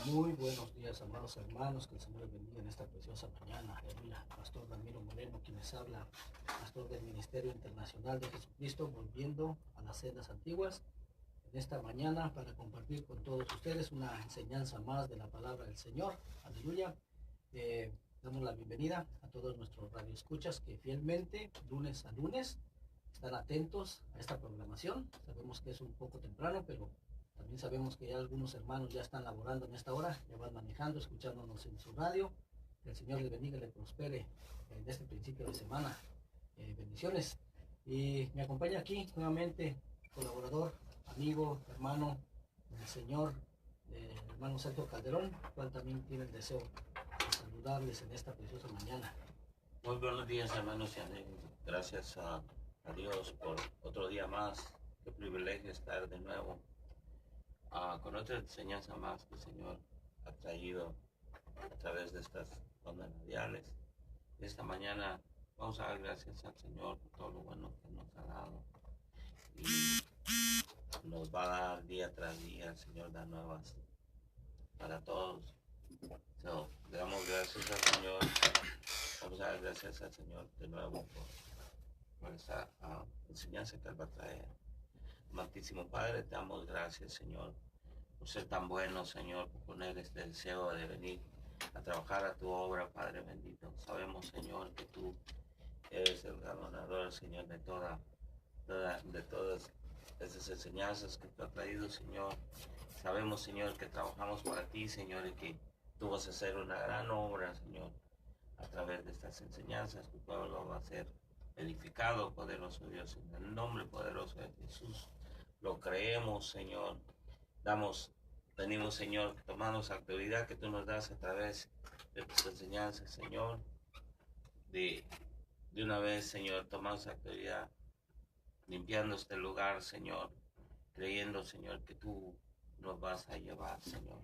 Muy buenos días, amados hermanos, que el Señor les bendiga en esta preciosa mañana. Aleluya. Pastor Ramiro Moreno, quien les habla, pastor del Ministerio Internacional de Jesucristo, volviendo a las sendas antiguas en esta mañana para compartir con todos ustedes una enseñanza más de la palabra del Señor. Aleluya. Damos la bienvenida a todos nuestros radioescuchas que fielmente, lunes a lunes, están atentos a esta programación. Sabemos que es un poco temprano, pero también sabemos que ya algunos hermanos ya están laborando en esta hora, ya van manejando, escuchándonos en su radio. Que el Señor les bendiga y les prospere en este principio de semana. Bendiciones. Y me acompaña aquí nuevamente colaborador, amigo, hermano del Señor, hermano Sergio Calderón, cual también tiene el deseo de saludarles en esta preciosa mañana. Muy buenos días, hermanos y amigos. Gracias a Dios por otro día más. Qué privilegio estar de nuevo con otra enseñanza más que el Señor ha traído a través de estas ondas radiales. Esta mañana vamos a dar gracias al Señor por todo lo bueno que nos ha dado y nos va a dar día tras día. El Señor da nuevas para todos. Le damos gracias al Señor. Vamos a dar gracias al Señor de nuevo por esta enseñanza que Él va a traer. Amantísimo Padre, te damos gracias, Señor, por ser tan bueno, Señor, por poner este deseo de venir a trabajar a tu obra, Padre bendito. Sabemos, Señor, que tú eres el ganador, Señor, de todas esas enseñanzas que tú has traído, Señor. Sabemos, Señor, que trabajamos para ti, Señor, y que tú vas a hacer una gran obra, Señor, a través de estas enseñanzas. Tu pueblo va a ser edificado, poderoso Dios, en el nombre poderoso de Jesús. Lo creemos, Señor. Venimos, Señor, tomamos autoridad que tú nos das a través de tus enseñanzas, Señor. De una vez, Señor, tomamos autoridad, limpiando este lugar, Señor, creyendo, Señor, que tú nos vas a llevar, Señor,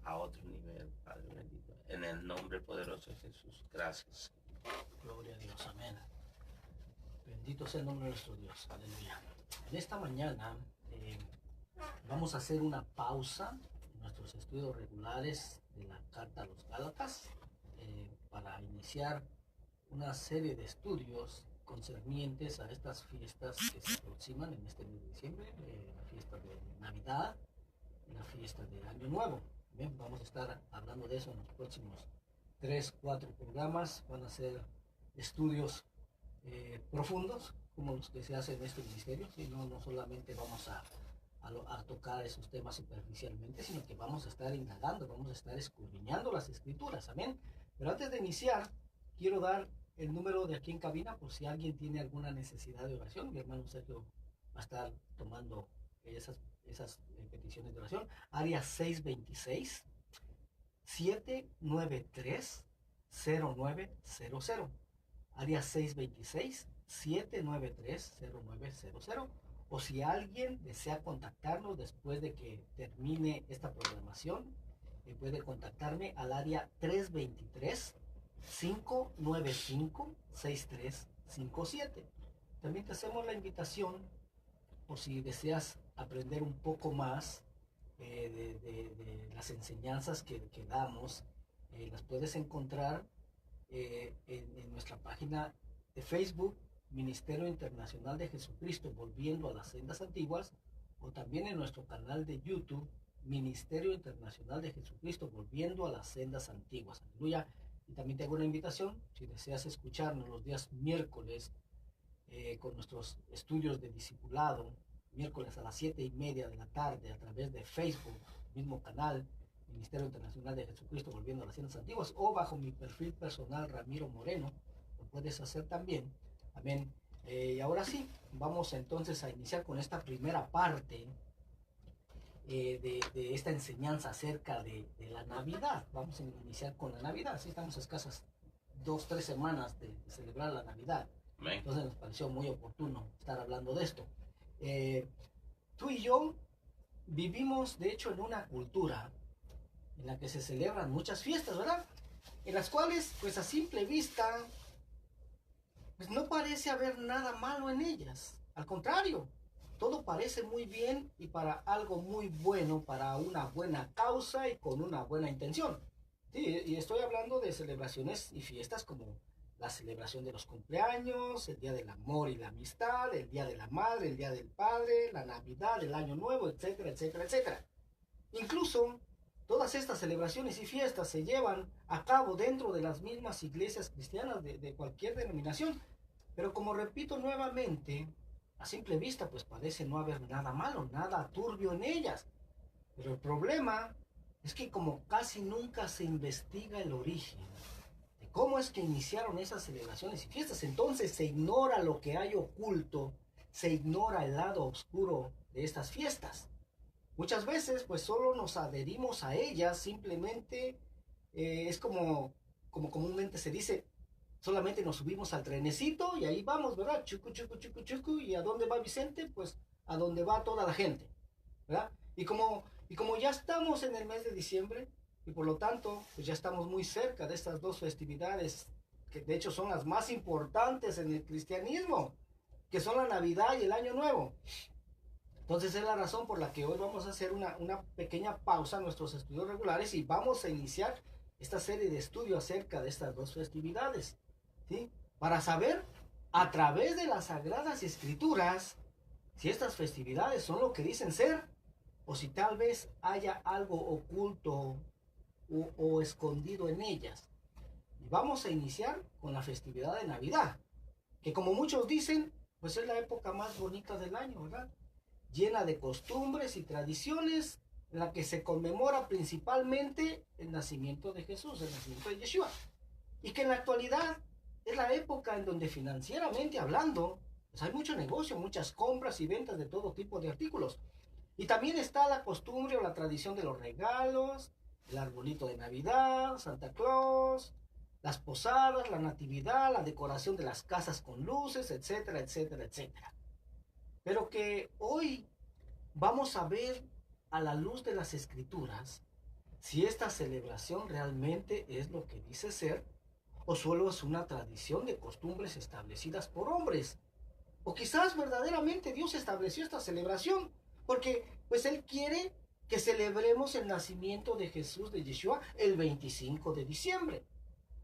a otro nivel, Padre bendito. En el nombre poderoso de Jesús. Gracias. Gloria a Dios, amén. Bendito sea el nombre de nuestro Dios, aleluya. En esta mañana vamos a hacer una pausa en nuestros estudios regulares de la carta a los Gálatas para iniciar una serie de estudios concernientes a estas fiestas que se aproximan en este mes de diciembre, la fiesta de Navidad y la fiesta de Año Nuevo. Bien, vamos a estar hablando de eso en los próximos 3-4 programas. Van a ser estudios profundos como los que se hacen en este ministerio, ¿sí? No solamente vamos a tocar esos temas superficialmente, sino que vamos a estar indagando, vamos a estar escudriñando las escrituras, amén. Pero antes de iniciar, quiero dar el número de aquí en cabina por si alguien tiene alguna necesidad de oración. Mi hermano Sergio va a estar tomando esas peticiones de oración. Área 626 793 0900. Área 626 793 0900. O si alguien desea contactarnos después de que termine esta programación, puede contactarme al área 323-595-6357. También te hacemos la invitación, por si deseas aprender un poco más de las enseñanzas que damos, las puedes encontrar en nuestra página de Facebook, Ministerio Internacional de Jesucristo, volviendo a las sendas antiguas, o también en nuestro canal de YouTube, Ministerio Internacional de Jesucristo, volviendo a las sendas antiguas. Aleluya. Y también te hago una invitación, si deseas escucharnos los días miércoles con nuestros estudios de discipulado, miércoles a las 7:30 de la tarde a través de Facebook, mismo canal, Ministerio Internacional de Jesucristo, volviendo a las sendas antiguas, o bajo mi perfil personal Ramiro Moreno, lo puedes hacer también. Amén. Y ahora sí, vamos entonces a iniciar con esta primera parte de esta enseñanza acerca de la Navidad. Vamos a iniciar con la Navidad. Así estamos a escasas 2-3 semanas de celebrar la Navidad. Amén. Entonces nos pareció muy oportuno estar hablando de esto. Tú y yo vivimos, de hecho, en una cultura en la que se celebran muchas fiestas, ¿verdad? En las cuales, pues a simple vista, pues no parece haber nada malo en ellas. Al contrario, todo parece muy bien y para algo muy bueno, para una buena causa y con una buena intención. Sí, y estoy hablando de celebraciones y fiestas como la celebración de los cumpleaños, el Día del Amor y la Amistad, el Día de la Madre, el Día del Padre, la Navidad, el Año Nuevo, etcétera, etcétera, etcétera. Incluso todas estas celebraciones y fiestas se llevan a cabo dentro de las mismas iglesias cristianas de cualquier denominación. Pero como repito nuevamente, a simple vista pues parece no haber nada malo, nada turbio en ellas. Pero el problema es que como casi nunca se investiga el origen de cómo es que iniciaron esas celebraciones y fiestas, entonces se ignora lo que hay oculto, se ignora el lado oscuro de estas fiestas. Muchas veces pues solo nos adherimos a ellas, simplemente es como comúnmente se dice, solamente nos subimos al trenecito y ahí vamos, ¿verdad? Chucu, chucu, chucu, chucu. ¿Y a dónde va Vicente? Pues a donde va toda la gente, ¿verdad? Y como ya estamos en el mes de diciembre, y por lo tanto, pues ya estamos muy cerca de estas dos festividades, que de hecho son las más importantes en el cristianismo, que son la Navidad y el Año Nuevo. Entonces es la razón por la que hoy vamos a hacer una pequeña pausa en nuestros estudios regulares y vamos a iniciar esta serie de estudios acerca de estas dos festividades, ¿sí? Para saber a través de las Sagradas Escrituras si estas festividades son lo que dicen ser o si tal vez haya algo oculto o escondido en ellas. Y vamos a iniciar con la festividad de Navidad, que como muchos dicen, pues es la época más bonita del año, ¿verdad? Llena de costumbres y tradiciones, en la que se conmemora principalmente el nacimiento de Jesús, el nacimiento de Yeshua. Y que en la actualidad es la época en donde financieramente hablando, pues hay mucho negocio, muchas compras y ventas de todo tipo de artículos. Y también está la costumbre o la tradición de los regalos, el arbolito de Navidad, Santa Claus, las posadas, la natividad, la decoración de las casas con luces, etcétera, etcétera, etcétera. Pero que hoy vamos a ver a la luz de las escrituras si esta celebración realmente es lo que dice ser o solo es una tradición de costumbres establecidas por hombres. O quizás verdaderamente Dios estableció esta celebración porque pues Él quiere que celebremos el nacimiento de Jesús de Yeshua el 25 de diciembre.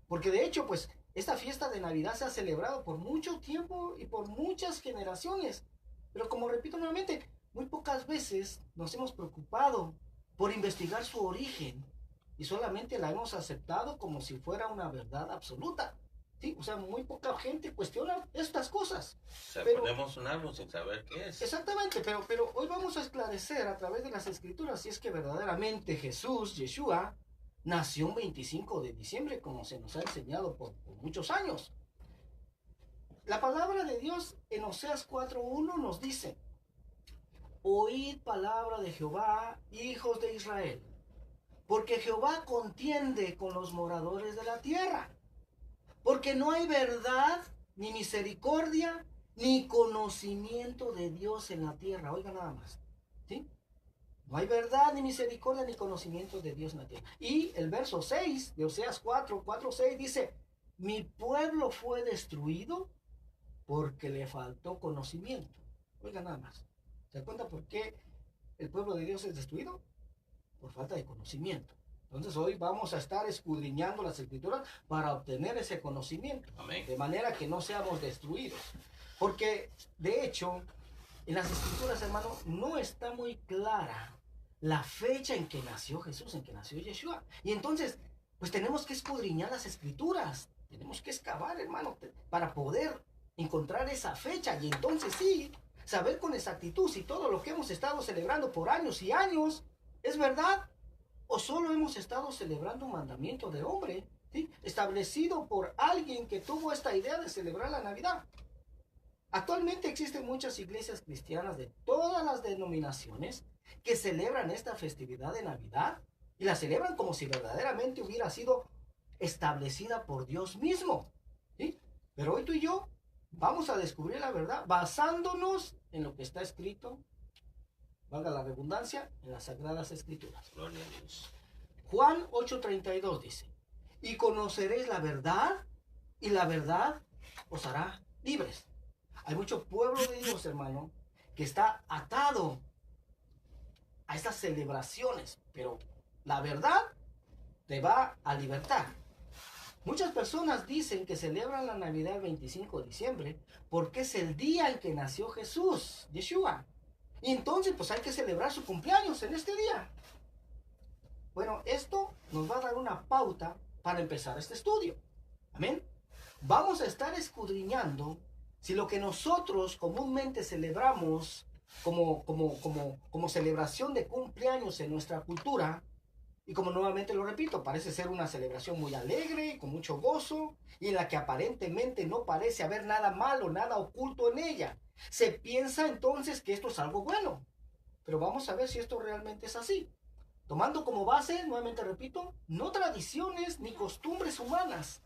Porque de hecho pues esta fiesta de Navidad se ha celebrado por mucho tiempo y por muchas generaciones. Pero como repito nuevamente, muy pocas veces nos hemos preocupado por investigar su origen y solamente la hemos aceptado como si fuera una verdad absoluta. ¿Sí? O sea, muy poca gente cuestiona estas cosas. O sea, ponemos un árbol sin saber qué es. Exactamente, pero hoy vamos a esclarecer a través de las escrituras si es que verdaderamente Jesús, Yeshua, nació un 25 de diciembre como se nos ha enseñado por muchos años. La palabra de Dios en Oseas 4:1 nos dice: oíd palabra de Jehová, hijos de Israel, porque Jehová contiende con los moradores de la tierra, porque no hay verdad, ni misericordia, ni conocimiento de Dios en la tierra. Oiga nada más, ¿sí? No hay verdad, ni misericordia, ni conocimiento de Dios en la tierra. Y el verso 6 de Oseas 4:6 dice: mi pueblo fue destruido porque le faltó conocimiento. Oiga nada más. ¿Se da cuenta por qué el pueblo de Dios es destruido? Por falta de conocimiento. Entonces hoy vamos a estar escudriñando las escrituras para obtener ese conocimiento. Amén. De manera que no seamos destruidos. Porque de hecho, en las escrituras, hermano, no está muy clara la fecha en que nació Jesús, en que nació Yeshua. Y entonces, pues tenemos que escudriñar las escrituras. Tenemos que excavar, hermano, para poder encontrar esa fecha y entonces sí, saber con exactitud si todo lo que hemos estado celebrando por años y años es verdad o solo hemos estado celebrando un mandamiento de hombre, ¿sí? Establecido por alguien que tuvo esta idea de celebrar la Navidad. Actualmente existen muchas iglesias cristianas de todas las denominaciones que celebran esta festividad de Navidad y la celebran como si verdaderamente hubiera sido establecida por Dios mismo, ¿sí? Pero hoy tú y yo vamos a descubrir la verdad basándonos en lo que está escrito, valga la redundancia, en las Sagradas Escrituras. Gloria a Dios. Juan 8:32 dice: y conoceréis la verdad, y la verdad os hará libres. Hay mucho pueblo de Dios, hermano, que está atado a estas celebraciones, pero la verdad te va a libertar. Muchas personas dicen que celebran la Navidad el 25 de diciembre porque es el día en que nació Jesús, Yeshua. Y entonces pues hay que celebrar su cumpleaños en este día. Bueno, esto nos va a dar una pauta para empezar este estudio. Amén. Vamos a estar escudriñando si lo que nosotros comúnmente celebramos como celebración de cumpleaños en nuestra cultura, y como nuevamente lo repito, parece ser una celebración muy alegre, con mucho gozo, y en la que aparentemente no parece haber nada malo, nada oculto en ella. Se piensa entonces que esto es algo bueno, pero vamos a ver si esto realmente es así. Tomando como base, nuevamente repito, no tradiciones ni costumbres humanas,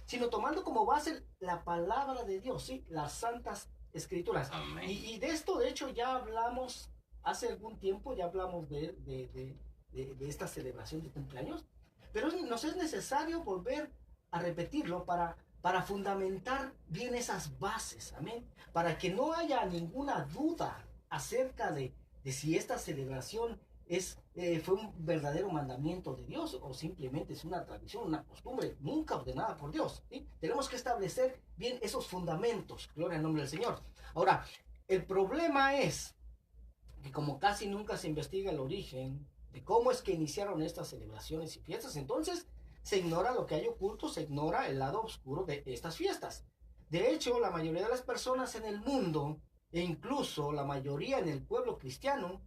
sino tomando como base la palabra de Dios, ¿sí? Las santas escrituras. Y de esto, de hecho, ya hablamos hace algún tiempo, ya hablamos de esta celebración de cumpleaños, pero nos es necesario volver a repetirlo para fundamentar bien esas bases, amén, para que no haya ninguna duda acerca de si esta celebración fue un verdadero mandamiento de Dios o simplemente es una tradición, una costumbre nunca ordenada por Dios, ¿sí? Tenemos que establecer bien esos fundamentos, gloria al nombre del Señor. Ahora, el problema es que como casi nunca se investiga el origen de cómo es que iniciaron estas celebraciones y fiestas, entonces se ignora lo que hay oculto, se ignora el lado oscuro de estas fiestas. De hecho, la mayoría de las personas en el mundo, e incluso la mayoría en el pueblo cristiano,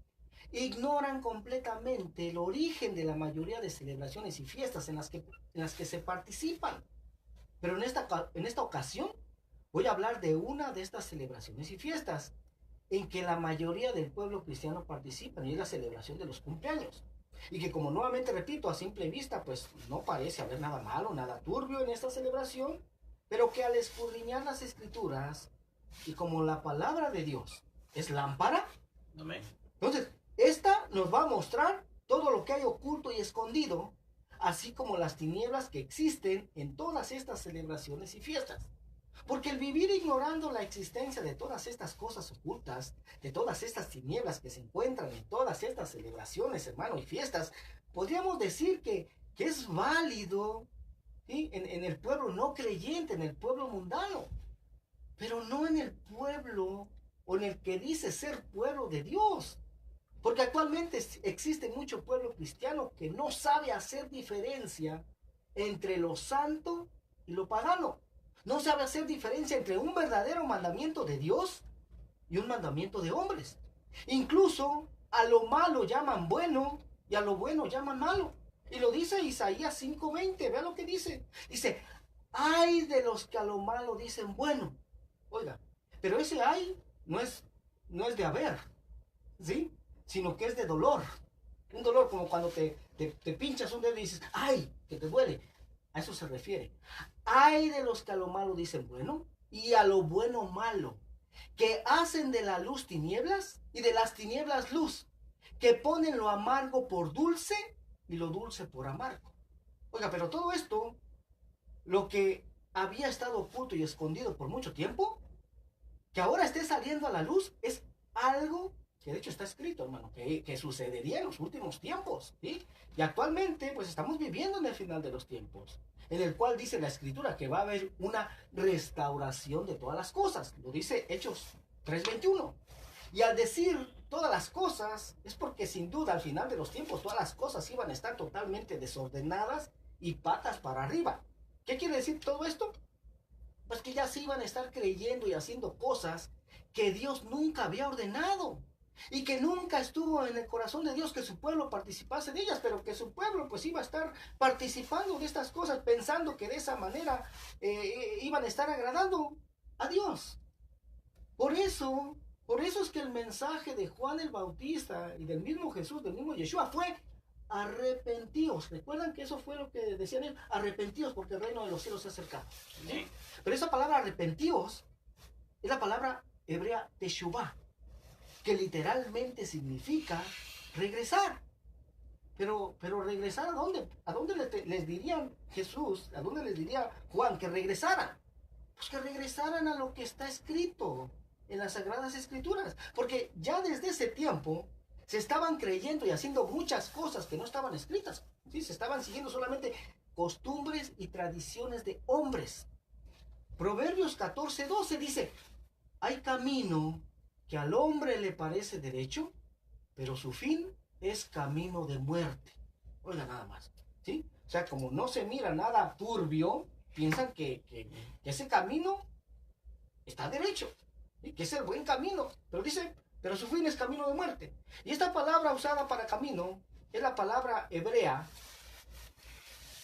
ignoran completamente el origen de la mayoría de celebraciones y fiestas en las que se participan. Pero en esta ocasión voy a hablar de una de estas celebraciones y fiestas en que la mayoría del pueblo cristiano participa, y es la celebración de los cumpleaños. Y que, como nuevamente repito, a simple vista pues no parece haber nada malo, nada turbio en esta celebración, pero que al escudriñar las escrituras y como la palabra de Dios es lámpara, amén, entonces esta nos va a mostrar todo lo que hay oculto y escondido, así como las tinieblas que existen en todas estas celebraciones y fiestas. Porque el vivir ignorando la existencia de todas estas cosas ocultas, de todas estas tinieblas que se encuentran en todas estas celebraciones, hermano, y fiestas, podríamos decir que es válido, ¿sí? En el pueblo no creyente, en el pueblo mundano, pero no en el pueblo o en el que dice ser pueblo de Dios. Porque actualmente existe mucho pueblo cristiano que no sabe hacer diferencia entre lo santo y lo pagano. No sabe hacer diferencia entre un verdadero mandamiento de Dios y un mandamiento de hombres. Incluso a lo malo llaman bueno y a lo bueno llaman malo. Y lo dice Isaías 5:20. Vea lo que dice. Dice, ay de los que a lo malo dicen bueno. Oiga, pero ese ay no es de haber, ¿sí? Sino que es de dolor. Un dolor como cuando te pinchas un dedo y dices, ay, que te duele. A eso se refiere. Ay de los que a lo malo dicen bueno y a lo bueno malo, que hacen de la luz tinieblas y de las tinieblas luz, que ponen lo amargo por dulce y lo dulce por amargo. Oiga, pero todo esto, lo que había estado oculto y escondido por mucho tiempo, que ahora esté saliendo a la luz, es algo que de hecho está escrito, hermano, que sucedería en los últimos tiempos, ¿sí? Y actualmente, pues estamos viviendo en el final de los tiempos, en el cual dice la escritura que va a haber una restauración de todas las cosas. Lo dice Hechos 3:21. Y al decir todas las cosas, es porque sin duda al final de los tiempos todas las cosas iban a estar totalmente desordenadas y patas para arriba. ¿Qué quiere decir todo esto? Pues que ya se iban a estar creyendo y haciendo cosas que Dios nunca había ordenado. Y que nunca estuvo en el corazón de Dios que su pueblo participase de ellas, pero que su pueblo pues iba a estar participando de estas cosas, pensando que de esa manera iban a estar agradando a Dios. Por eso es que el mensaje de Juan el Bautista y del mismo Jesús, del mismo Yeshua, fue arrepentíos. ¿Recuerdan que eso fue lo que decían él? Arrepentíos porque el reino de los cielos se ha acercado. ¿Sí? Pero esa palabra arrepentíos es la palabra hebrea teshuvah, que literalmente significa regresar. Pero regresar ¿a dónde? ¿A dónde les dirían Jesús? ¿A dónde les diría Juan que regresaran? Pues que regresaran a lo que está escrito. en las Sagradas Escrituras. Porque ya desde ese tiempo se estaban creyendo y haciendo muchas cosas que no estaban escritas. ¿Sí? Se estaban siguiendo solamente costumbres y tradiciones de hombres. Proverbios 14:12 dice, hay camino que al hombre le parece derecho, pero su fin es camino de muerte. Oiga, nada más. ¿Sí? O sea, como no se mira nada turbio, piensan que ese camino está derecho, ¿sí? Que es el buen camino. Pero dice, pero su fin es camino de muerte. Y esta palabra usada para camino es la palabra hebrea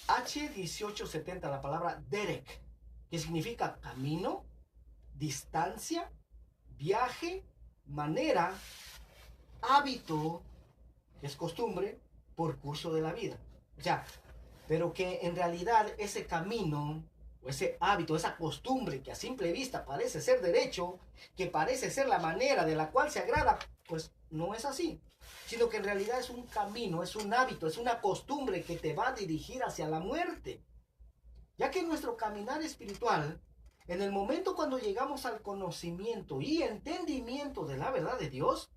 H1870, la palabra derek, que significa camino, distancia, viaje, manera, hábito, que es costumbre, por curso de la vida. O sea, pero que en realidad ese camino, o ese hábito, esa costumbre que a simple vista parece ser derecho, que parece ser la manera de la cual se agrada, pues no es así. Sino que en realidad es un camino, es un hábito, es una costumbre que te va a dirigir hacia la muerte. Ya que en nuestro caminar espiritual, en el momento cuando llegamos al conocimiento y entendimiento de la verdad de Dios,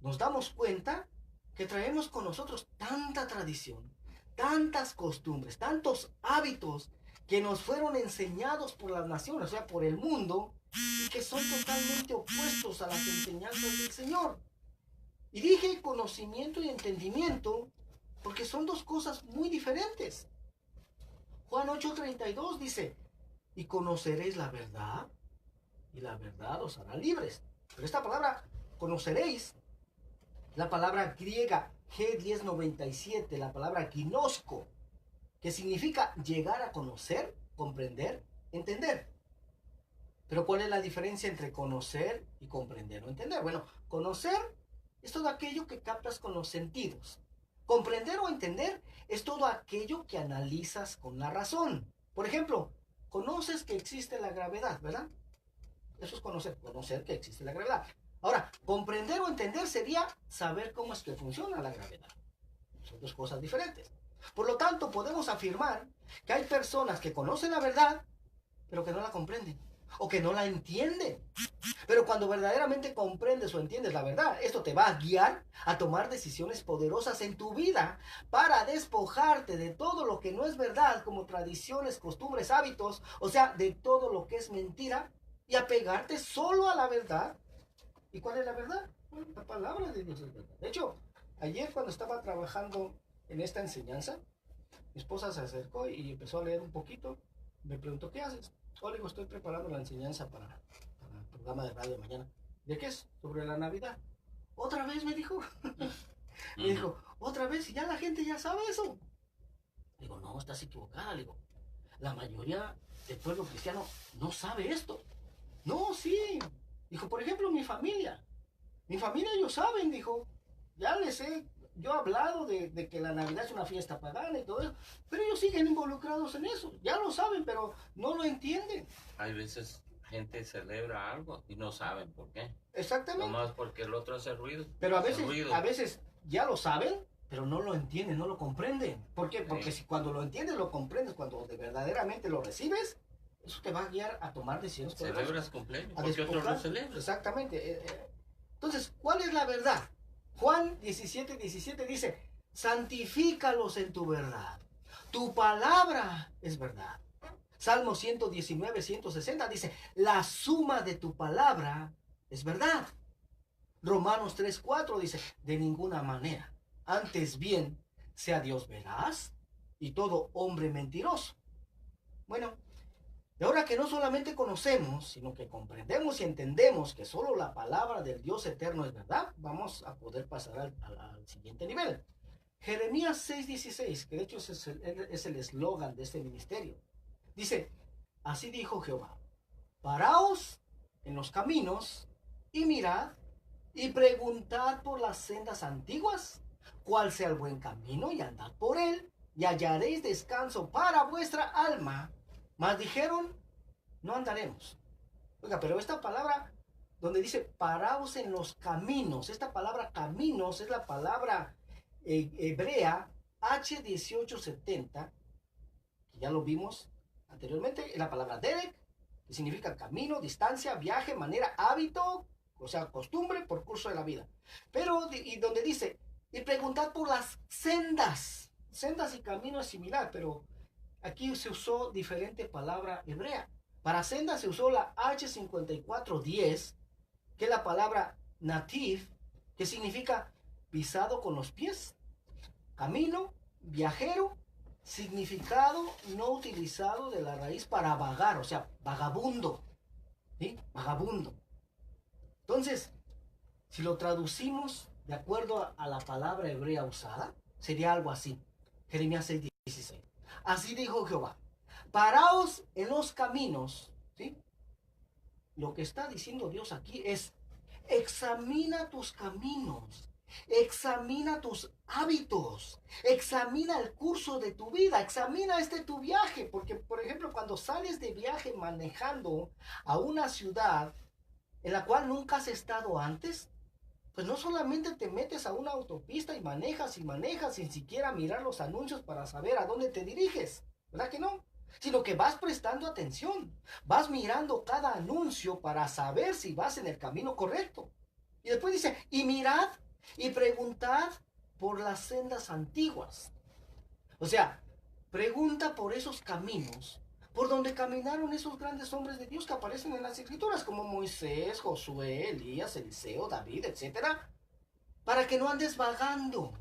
nos damos cuenta que traemos con nosotros tanta tradición, tantas costumbres, tantos hábitos que nos fueron enseñados por las naciones, o sea, por el mundo, y que son totalmente opuestos a las enseñanzas del Señor. Y dije conocimiento y entendimiento porque son dos cosas muy diferentes. Juan 8:32 dice, y conoceréis la verdad, y la verdad os hará libres. Pero esta palabra, conoceréis, la palabra griega G1097, la palabra ginosko, que significa llegar a conocer, comprender, entender. Pero ¿cuál es la diferencia entre conocer y comprender o entender? Bueno, conocer es todo aquello que captas con los sentidos. Comprender o entender es todo aquello que analizas con la razón. Por ejemplo, conoces que existe la gravedad, ¿verdad? Eso es conocer que existe la gravedad. Ahora, comprender o entender sería saber cómo es que funciona la gravedad. Son dos cosas diferentes. Por lo tanto, podemos afirmar que hay personas que conocen la verdad, pero que no la comprenden o que no la entienden. Pero cuando verdaderamente comprendes o entiendes la verdad, esto te va a guiar a tomar decisiones poderosas en tu vida para despojarte de todo lo que no es verdad, como tradiciones, costumbres, hábitos, o sea, de todo lo que es mentira, y apegarte solo a la verdad. ¿Y cuál es la verdad? Bueno, la palabra de Dios es verdad. De hecho, ayer cuando estaba trabajando en esta enseñanza, mi esposa se acercó y empezó a leer un poquito. Me preguntó, ¿qué haces? Oh, le digo, estoy preparando la enseñanza para el programa de radio de mañana. ¿De qué es? Sobre la Navidad. ¿Otra vez? Me dijo. Me dijo, ¿otra vez? Y ya la gente ya sabe eso. Le digo, no, estás equivocada. Le digo, la mayoría del pueblo cristiano no sabe esto. No, sí. Dijo, por ejemplo, mi familia. Mi familia ellos saben, dijo. Ya les he yo he hablado de que la Navidad es una fiesta pagana y todo eso, pero ellos siguen involucrados en eso. Ya lo saben, pero no lo entienden. Hay veces gente celebra algo y no saben por qué. Exactamente. Nomás porque el otro hace ruido. Pero a veces ya lo saben, pero no lo entienden, no lo comprenden. ¿Por qué? Porque si cuando lo entiendes, lo comprendes, cuando verdaderamente lo recibes, eso te va a guiar a tomar decisiones. Celebras cumpleaños, porque otros no celebran. Exactamente. Entonces, ¿cuál es la verdad? Juan 17:17 dice, santifícalos en tu verdad. Tu palabra es verdad. Salmo 119:160 dice, la suma de tu palabra es verdad. Romanos 3:4 dice, de ninguna manera. Antes bien, sea Dios veraz y todo hombre mentiroso. Bueno, y ahora que no solamente conocemos, sino que comprendemos y entendemos que solo la palabra del Dios eterno es verdad, vamos a poder pasar al siguiente nivel. Jeremías 6:16, que de hecho es el eslogan de este ministerio. Dice, así dijo Jehová, paraos en los caminos y mirad y preguntad por las sendas antiguas, cuál sea el buen camino y andad por él, y hallaréis descanso para vuestra alma. Mas dijeron, no andaremos. Oiga, pero esta palabra donde dice paraos en los caminos, esta palabra caminos es la palabra hebrea H1870, que ya lo vimos anteriormente, es la palabra derek, que significa camino, distancia, viaje, manera, hábito, o sea, costumbre por curso de la vida. Pero, y donde dice, y preguntad por las sendas. Sendas y camino es similar, pero aquí se usó diferente palabra hebrea. Para senda se usó la H5410, que es la palabra nativ, que significa pisado con los pies, camino, viajero, significado no utilizado de la raíz para vagar, o sea, vagabundo, ¿sí? Vagabundo. Entonces, si lo traducimos de acuerdo a la palabra hebrea usada, sería algo así. Jeremías 6:16. Así dijo Jehová, paraos en los caminos, ¿sí? Lo que está diciendo Dios aquí es, examina tus caminos, examina tus hábitos, examina el curso de tu vida, examina tu viaje, porque por ejemplo cuando sales de viaje manejando a una ciudad en la cual nunca has estado antes, pues no solamente te metes a una autopista y manejas sin siquiera mirar los anuncios para saber a dónde te diriges, ¿verdad que no? Sino que vas prestando atención, vas mirando cada anuncio para saber si vas en el camino correcto. Y después dice, y mirad y preguntad por las sendas antiguas. O sea, pregunta por esos caminos por donde caminaron esos grandes hombres de Dios que aparecen en las escrituras, como Moisés, Josué, Elías, Eliseo, David, etcétera, para que no andes vagando,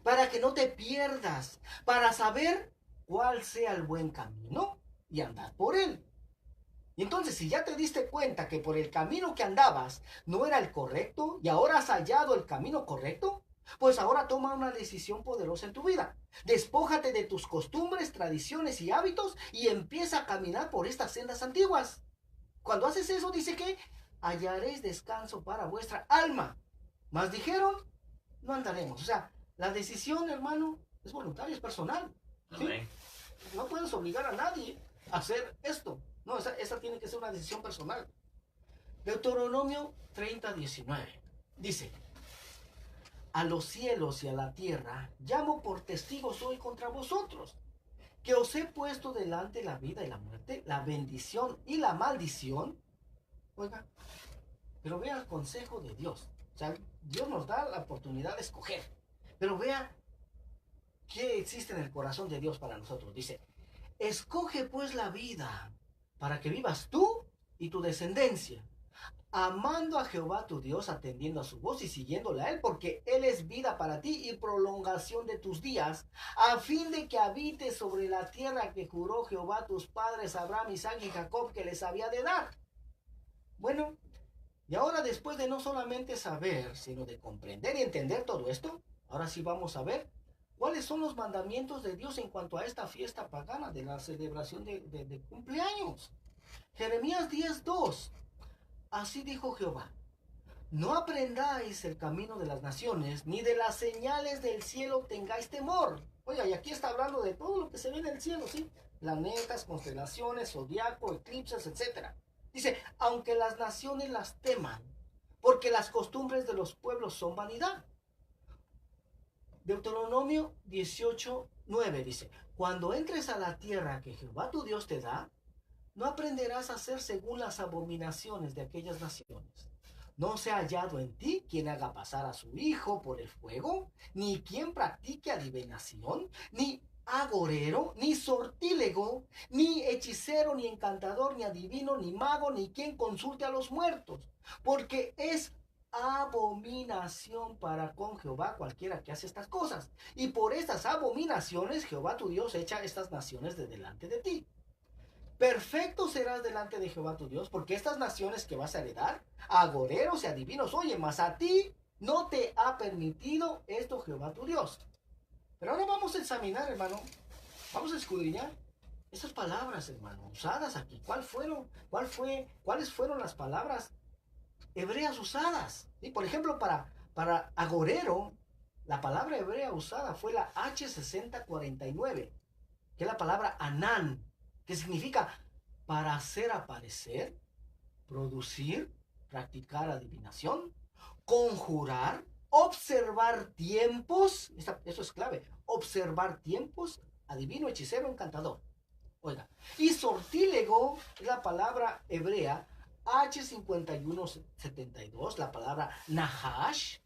para que no te pierdas, para saber cuál sea el buen camino y andar por él. Y entonces, si ya te diste cuenta que por el camino que andabas no era el correcto y ahora has hallado el camino correcto, pues ahora toma una decisión poderosa en tu vida. Despójate de tus costumbres, tradiciones y hábitos y empieza a caminar por estas sendas antiguas. Cuando haces eso, dice que hallaréis descanso para vuestra alma. Mas dijeron, no andaremos. O sea, la decisión, hermano, es voluntaria, es personal. ¿Sí? No puedes obligar a nadie a hacer esto. No, esa tiene que ser una decisión personal. Deuteronomio 30:19 dice, a los cielos y a la tierra llamo por testigos hoy contra vosotros, que os he puesto delante la vida y la muerte, la bendición y la maldición. Oiga, pero vea el consejo de Dios. O sea, Dios nos da la oportunidad de escoger. Pero vea qué existe en el corazón de Dios para nosotros. Dice, escoge pues la vida para que vivas tú y tu descendencia, amando a Jehová tu Dios, atendiendo a su voz y siguiéndole a él, porque él es vida para ti y prolongación de tus días, a fin de que habites sobre la tierra que juró Jehová a tus padres, Abraham, Isaac y Jacob, que les había de dar. Bueno, y ahora después de no solamente saber, sino de comprender y entender todo esto, ahora sí vamos a ver cuáles son los mandamientos de Dios en cuanto a esta fiesta pagana de la celebración de cumpleaños. Jeremías 10:2. Así dijo Jehová, no aprendáis el camino de las naciones, ni de las señales del cielo tengáis temor. Oiga, y aquí está hablando de todo lo que se ve en el cielo, ¿sí? Planetas, constelaciones, zodiaco, eclipses, etc. Dice, aunque las naciones las teman, porque las costumbres de los pueblos son vanidad. Deuteronomio 18:9 dice, cuando entres a la tierra que Jehová tu Dios te da, no aprenderás a hacer según las abominaciones de aquellas naciones. No se ha hallado en ti quien haga pasar a su hijo por el fuego, ni quien practique adivinación, ni agorero, ni sortílego, ni hechicero, ni encantador, ni adivino, ni mago, ni quien consulte a los muertos, porque es abominación para con Jehová cualquiera que hace estas cosas. Y por estas abominaciones Jehová tu Dios echa estas naciones de delante de ti. Perfecto serás delante de Jehová tu Dios, porque estas naciones que vas a heredar, agoreros y adivinos, oye, mas a ti no te ha permitido esto Jehová tu Dios. Pero ahora vamos a examinar, hermano, vamos a escudriñar esas palabras, hermano, usadas aquí. ¿Cuáles fueron las palabras hebreas usadas? ¿Sí? Por ejemplo, para agorero, la palabra hebrea usada fue la H6049, que es la palabra anán, que significa para hacer aparecer, producir, practicar adivinación, conjurar, observar tiempos, eso es clave, observar tiempos, adivino, hechicero, encantador. Oiga, y sortílego es la palabra hebrea H5172, la palabra Nahash,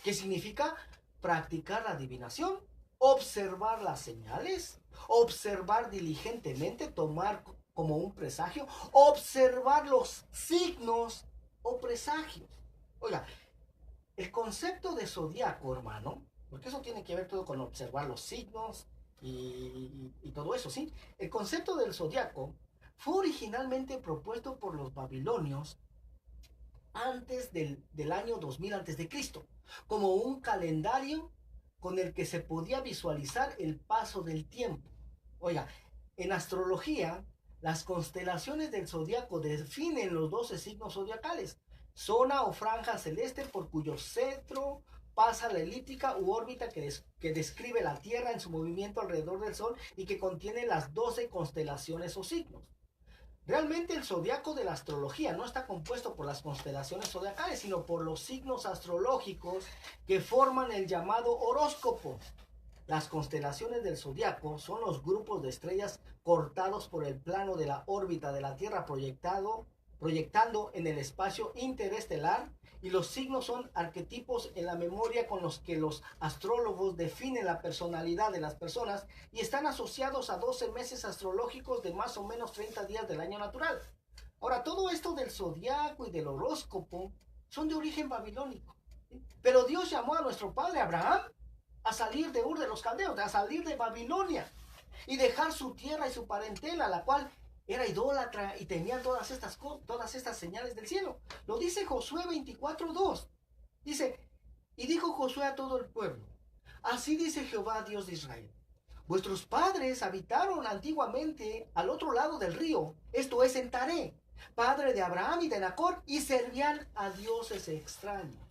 que significa practicar la adivinación, observar las señales, observar diligentemente, tomar como un presagio, observar los signos o presagios. Oiga, el concepto de zodiaco, hermano, porque eso tiene que ver todo con observar los signos y todo eso, ¿sí? El concepto del zodiaco fue originalmente propuesto por los babilonios antes del año 2000 antes de Cristo, como un calendario con el que se podía visualizar el paso del tiempo. Oiga, en astrología, las constelaciones del zodiaco definen los 12 signos zodiacales, zona o franja celeste por cuyo centro pasa la elíptica u órbita que describe la Tierra en su movimiento alrededor del Sol y que contiene las 12 constelaciones o signos. Realmente el zodiaco de la astrología no está compuesto por las constelaciones zodiacales, sino por los signos astrológicos que forman el llamado horóscopo. Las constelaciones del zodiaco son los grupos de estrellas cortados por el plano de la órbita de la Tierra proyectando en el espacio interestelar, y los signos son arquetipos en la memoria con los que los astrólogos definen la personalidad de las personas y están asociados a 12 meses astrológicos de más o menos 30 días del año natural. Ahora, todo esto del zodiaco y del horóscopo son de origen babilónico, ¿sí? Pero Dios llamó a nuestro padre Abraham a salir de Ur de los Caldeos, a salir de Babilonia y dejar su tierra y su parentela, la cual era idólatra y tenían todas estas señales del cielo. Lo dice Josué 24:2. Dice, y dijo Josué a todo el pueblo, así dice Jehová, Dios de Israel, vuestros padres habitaron antiguamente al otro lado del río, esto es en Taré, padre de Abraham y de Nacor, y servían a dioses extraños.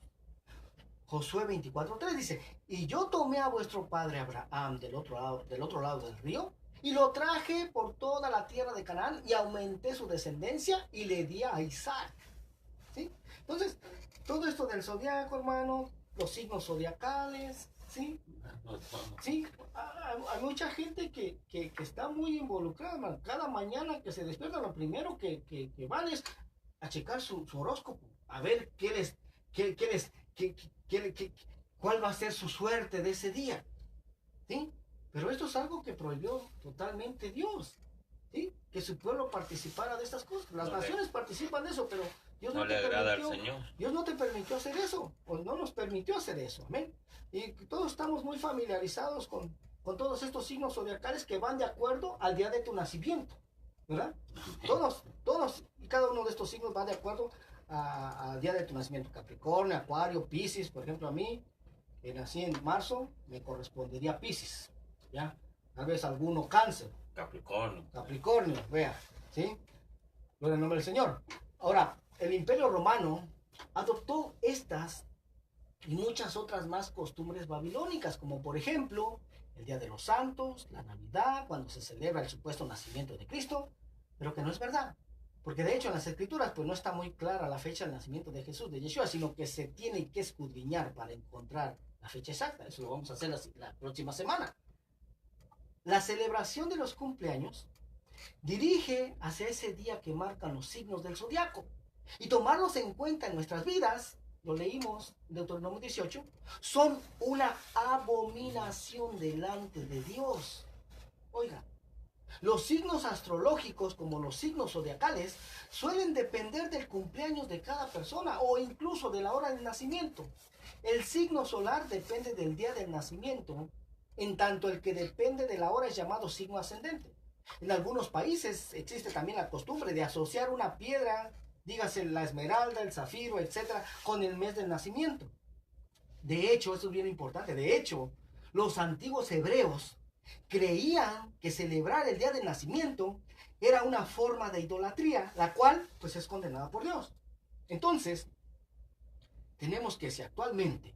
Josué 24:3 dice, y yo tomé a vuestro padre Abraham del otro lado del río, y lo traje por toda la tierra de Canaán, y aumenté su descendencia, y le di a Isaac. ¿Sí? Entonces, todo esto del zodiaco, hermano, los signos zodiacales, ¿sí? Sí, hay mucha gente que está muy involucrada, hermano. Cada mañana que se despierta, lo primero que van es a checar su horóscopo, a ver cuál va a ser su suerte de ese día, ¿sí? Pero esto es algo que prohibió totalmente Dios, ¿sí? Que su pueblo participara de estas cosas. Las naciones participan de eso, pero Dios no, no le agrada al Señor. Dios no te permitió hacer eso, o no nos permitió hacer eso, amén. Y todos estamos muy familiarizados con todos estos signos zodiacales que van de acuerdo al día de tu nacimiento, ¿verdad? Todos y cada uno de estos signos va de acuerdo al día de tu nacimiento. Capricornio, Acuario, Piscis, por ejemplo, a mí, que nací en marzo, me correspondería Piscis, ¿ya? Tal vez alguno Cáncer. Capricornio, vea, ¿sí? Gloria al nombre del Señor. Ahora, el Imperio Romano adoptó estas y muchas otras más costumbres babilónicas, como por ejemplo, el Día de los Santos, la Navidad, cuando se celebra el supuesto nacimiento de Cristo, pero que no es verdad. Porque de hecho en las escrituras pues no está muy clara la fecha del nacimiento de Jesús, de Yeshua, sino que se tiene que escudriñar para encontrar la fecha exacta. Eso lo vamos a hacer la próxima semana. La celebración de los cumpleaños dirige hacia ese día que marcan los signos del zodiaco. Y tomarlos en cuenta en nuestras vidas, lo leímos en Deuteronomio 18, son una abominación delante de Dios. Oiga, los signos astrológicos, como los signos zodiacales, suelen depender del cumpleaños de cada persona o incluso de la hora del nacimiento. El signo solar depende del día del nacimiento, en tanto el que depende de la hora es llamado signo ascendente. En algunos países existe también la costumbre de asociar una piedra, dígase la esmeralda, el zafiro, etcétera, con el mes del nacimiento. De hecho, esto es bien importante, de hecho, los antiguos hebreos creían que celebrar el día del nacimiento era una forma de idolatría, la cual pues es condenada por Dios. Entonces, tenemos que si actualmente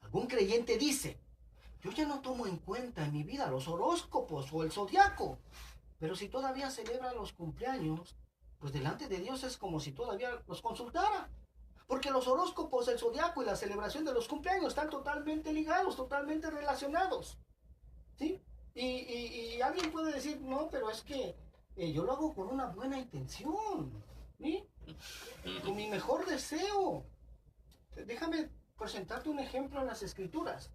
algún creyente dice, yo ya no tomo en cuenta en mi vida los horóscopos o el zodiaco, pero si todavía celebra los cumpleaños, pues delante de Dios es como si todavía los consultara. Porque los horóscopos, el zodiaco y la celebración de los cumpleaños están totalmente ligados, totalmente relacionados, ¿sí? Y alguien puede decir, no, pero es que yo lo hago con una buena intención, ¿sí? Con mi mejor deseo. Déjame presentarte un ejemplo en las Escrituras,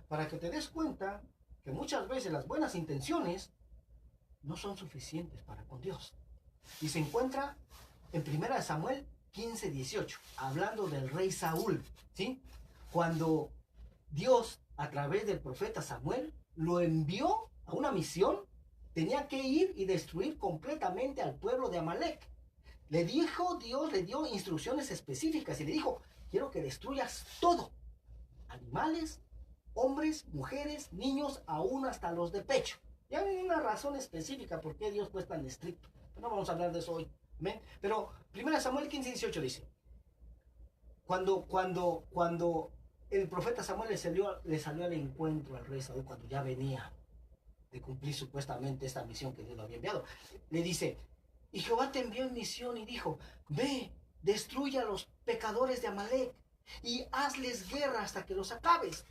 para que te des cuenta que muchas veces las buenas intenciones no son suficientes para con Dios. Y se encuentra en 1 Samuel 15:18, hablando del rey Saúl, ¿sí? Cuando Dios, a través del profeta Samuel, lo envió a una misión, tenía que ir y destruir completamente al pueblo de Amalek. Le dijo Dios, le dio instrucciones específicas y le dijo, quiero que destruyas todo, animales, hombres, mujeres, niños, aún hasta los de pecho. Ya hay una razón específica por qué Dios fue tan estricto. No vamos a hablar de eso hoy. ¿Amén? Pero 1 Samuel 15:18 dice, cuando el profeta Samuel le salió al encuentro al rey Saúl, cuando ya venía de cumplir supuestamente esta misión que Dios lo había enviado, le dice, y Jehová te envió en misión y dijo, ve, destruye a los pecadores de Amalek y hazles guerra hasta que los acabes.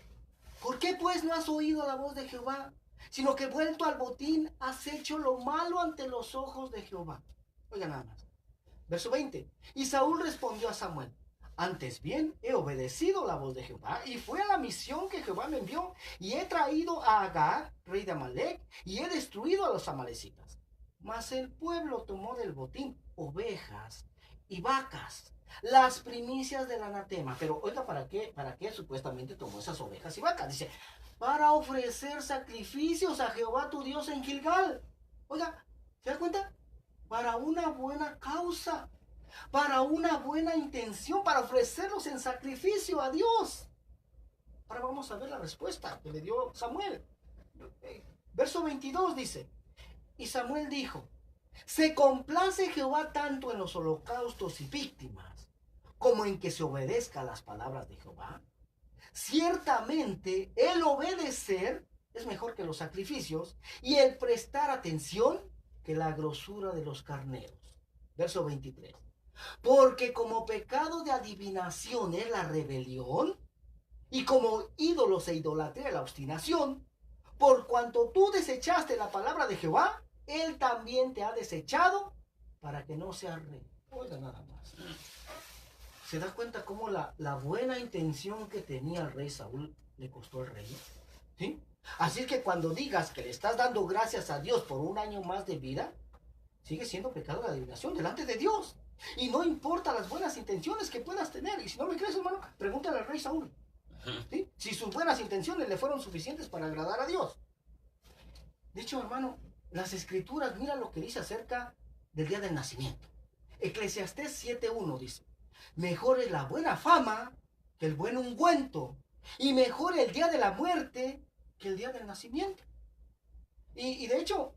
¿Por qué pues no has oído la voz de Jehová, sino que vuelto al botín has hecho lo malo ante los ojos de Jehová? Oiga nada más. Verso 20. Y Saúl respondió a Samuel, antes bien he obedecido la voz de Jehová y fue a la misión que Jehová me envió y he traído a Agag, rey de Amalek, y he destruido a los amalecitas. Mas el pueblo tomó del botín ovejas y vacas, las primicias del anatema. Pero oiga, ¿para qué supuestamente tomó esas ovejas y vacas? Dice, para ofrecer sacrificios a Jehová tu Dios en Gilgal. Oiga, ¿se da cuenta? Para una buena causa, para una buena intención, para ofrecerlos en sacrificio a Dios. Ahora vamos a ver la respuesta que le dio Samuel. Verso 22 dice, y Samuel dijo, se complace Jehová tanto en los holocaustos y víctimas, como en que se obedezca las palabras de Jehová. Ciertamente el obedecer es mejor que los sacrificios, y el prestar atención que la grosura de los carneros. Verso 23. Porque como pecado de adivinación es la rebelión, y como ídolos e idolatría la obstinación, por cuanto tú desechaste la palabra de Jehová, él también te ha desechado para que no seas rey. Oiga nada más. ¿Se da cuenta cómo la buena intención que tenía el rey Saúl le costó el reino? ¿Sí? Así que cuando digas que le estás dando gracias a Dios por un año más de vida, sigue siendo pecado de adivinación delante de Dios. Y no importa las buenas intenciones que puedas tener. Y si no me crees, hermano, pregúntale al rey Saúl, ¿sí? Si sus buenas intenciones le fueron suficientes para agradar a Dios. De hecho, hermano, las escrituras, mira lo que dice acerca del día del nacimiento. Eclesiastés 7:1 dice, mejor es la buena fama que el buen ungüento, y mejor el día de la muerte que el día del nacimiento. Y de hecho,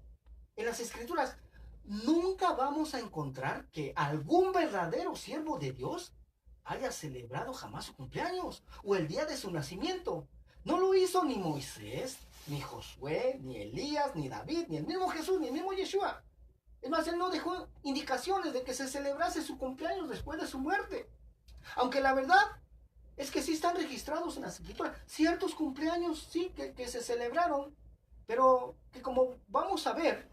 en las escrituras nunca vamos a encontrar que algún verdadero siervo de Dios haya celebrado jamás su cumpleaños o el día de su nacimiento. No lo hizo ni Moisés, ni Josué, ni Elías, ni David, ni el mismo Jesús, ni el mismo Yeshua. Es más, él no dejó indicaciones de que se celebrase su cumpleaños después de su muerte. Aunque la verdad es que sí están registrados en las escrituras ciertos cumpleaños, sí, que se celebraron, pero que como vamos a ver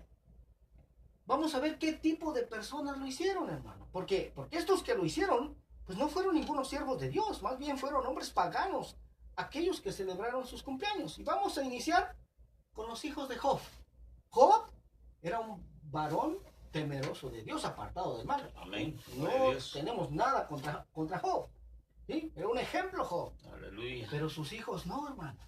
qué tipo de personas lo hicieron, hermano. Porque estos que lo hicieron, pues no fueron ningunos siervos de Dios, más bien fueron hombres paganos, aquellos que celebraron sus cumpleaños. Y vamos a iniciar con los hijos de Job. Job era un varón temeroso de Dios, apartado del mal. Amén. No tenemos nada contra Job. ¿Sí? Era un ejemplo Job. Aleluya. Pero sus hijos no, hermano.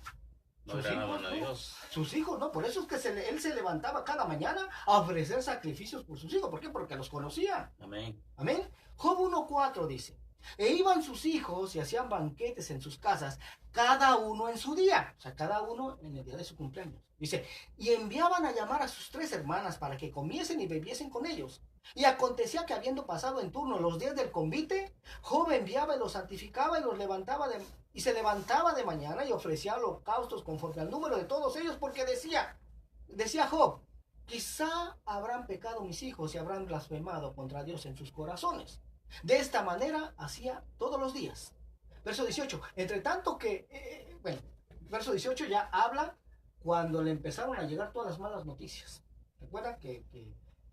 No agradaban a Dios. Sus hijos no. Por eso es que él se levantaba cada mañana a ofrecer sacrificios por sus hijos. ¿Por qué? Porque los conocía. Amén. Amén. Job 1:4 dice, e iban sus hijos y hacían banquetes en sus casas, cada uno en su día. O sea, cada uno en el día de su cumpleaños. Dice, y enviaban a llamar a sus 3 hermanas para que comiesen y bebiesen con ellos. Y acontecía que habiendo pasado en turno los días del convite, Job enviaba y los santificaba y se levantaba de mañana y ofrecía holocaustos conforme al número de todos ellos, porque decía Job, quizá habrán pecado mis hijos y habrán blasfemado contra Dios en sus corazones. De esta manera hacía todos los días. Verso 18, entre tanto que, verso 18 ya habla cuando le empezaron a llegar todas las malas noticias. Recuerda que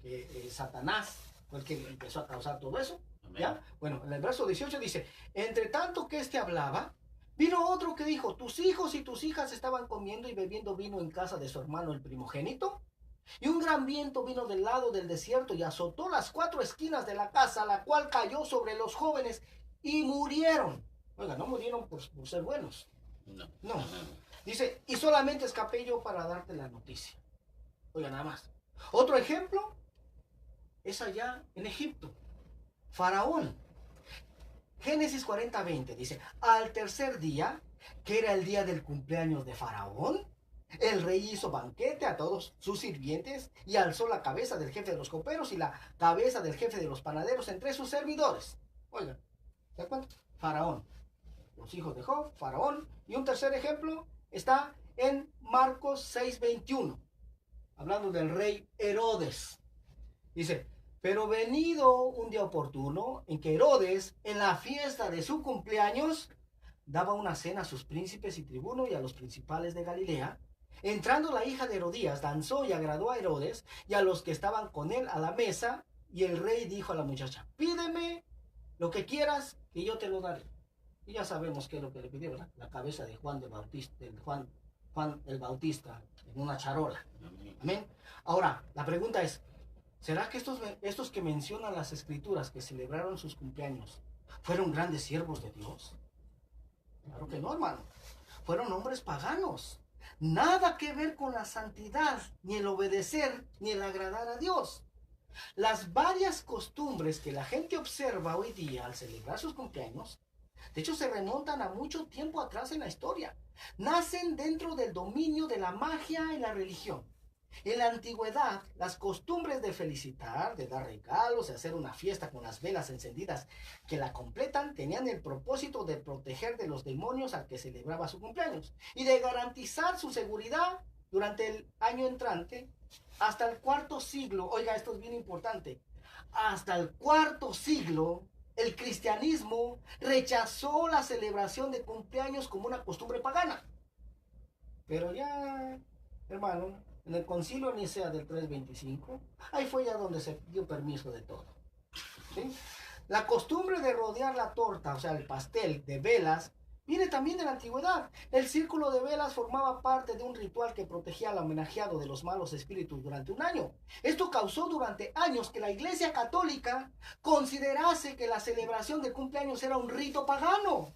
que Satanás fue el que empezó a causar todo eso. Amén. ¿Ya? Bueno, en el verso 18 dice, entre tanto que éste hablaba, vino otro que dijo, tus hijos y tus hijas estaban comiendo y bebiendo vino en casa de su hermano el primogénito. Y un gran viento vino del lado del desierto y azotó las 4 esquinas de la casa, la cual cayó sobre los jóvenes y murieron. Oiga, no murieron por ser buenos. No. No. Dice, y solamente escapé yo para darte la noticia. Oiga, nada más. Otro ejemplo es allá en Egipto. Faraón. Génesis 40:20 dice, al tercer día, que era el día del cumpleaños de Faraón, el rey hizo banquete a todos sus sirvientes y alzó la cabeza del jefe de los coperos y la cabeza del jefe de los panaderos entre sus servidores. Oigan, ¿se acuerdan? Faraón. Los hijos de Job, Faraón. Y un tercer ejemplo está en Marcos 6:21, hablando del rey Herodes. Dice, pero venido un día oportuno en que Herodes, en la fiesta de su cumpleaños, daba una cena a sus príncipes y tribunos y a los principales de Galilea, entrando la hija de Herodías, danzó y agradó a Herodes y a los que estaban con él a la mesa, y el rey dijo a la muchacha, pídeme lo que quieras y yo te lo daré. Y ya sabemos qué es lo que le pidió, ¿verdad? La cabeza de Juan el Bautista en una charola. Amén. Ahora, la pregunta es, ¿será que estos que mencionan las escrituras que celebraron sus cumpleaños fueron grandes siervos de Dios? Claro que no, hermano. Fueron hombres paganos. Nada que ver con la santidad, ni el obedecer, ni el agradar a Dios. Las varias costumbres que la gente observa hoy día al celebrar sus cumpleaños, de hecho se remontan a mucho tiempo atrás en la historia. Nacen dentro del dominio de la magia y la religión. En la antigüedad, las costumbres de felicitar, de dar regalos, de hacer una fiesta con las velas encendidas que la completan, tenían el propósito de proteger de los demonios al que celebraba su cumpleaños y de garantizar su seguridad durante el año entrante hasta el 4.º siglo. Oiga, esto es bien importante. Hasta el 4.º siglo, el cristianismo rechazó la celebración de cumpleaños como una costumbre pagana. Pero ya, hermano, en el concilio Nicea del 325, ahí fue ya donde se dio permiso de todo. ¿Sí? La costumbre de rodear la torta, o sea, el pastel de velas, viene también de la antigüedad. El círculo de velas formaba parte de un ritual que protegía al homenajeado de los malos espíritus durante un año. Esto causó durante años que la Iglesia Católica considerase que la celebración de cumpleaños era un rito pagano.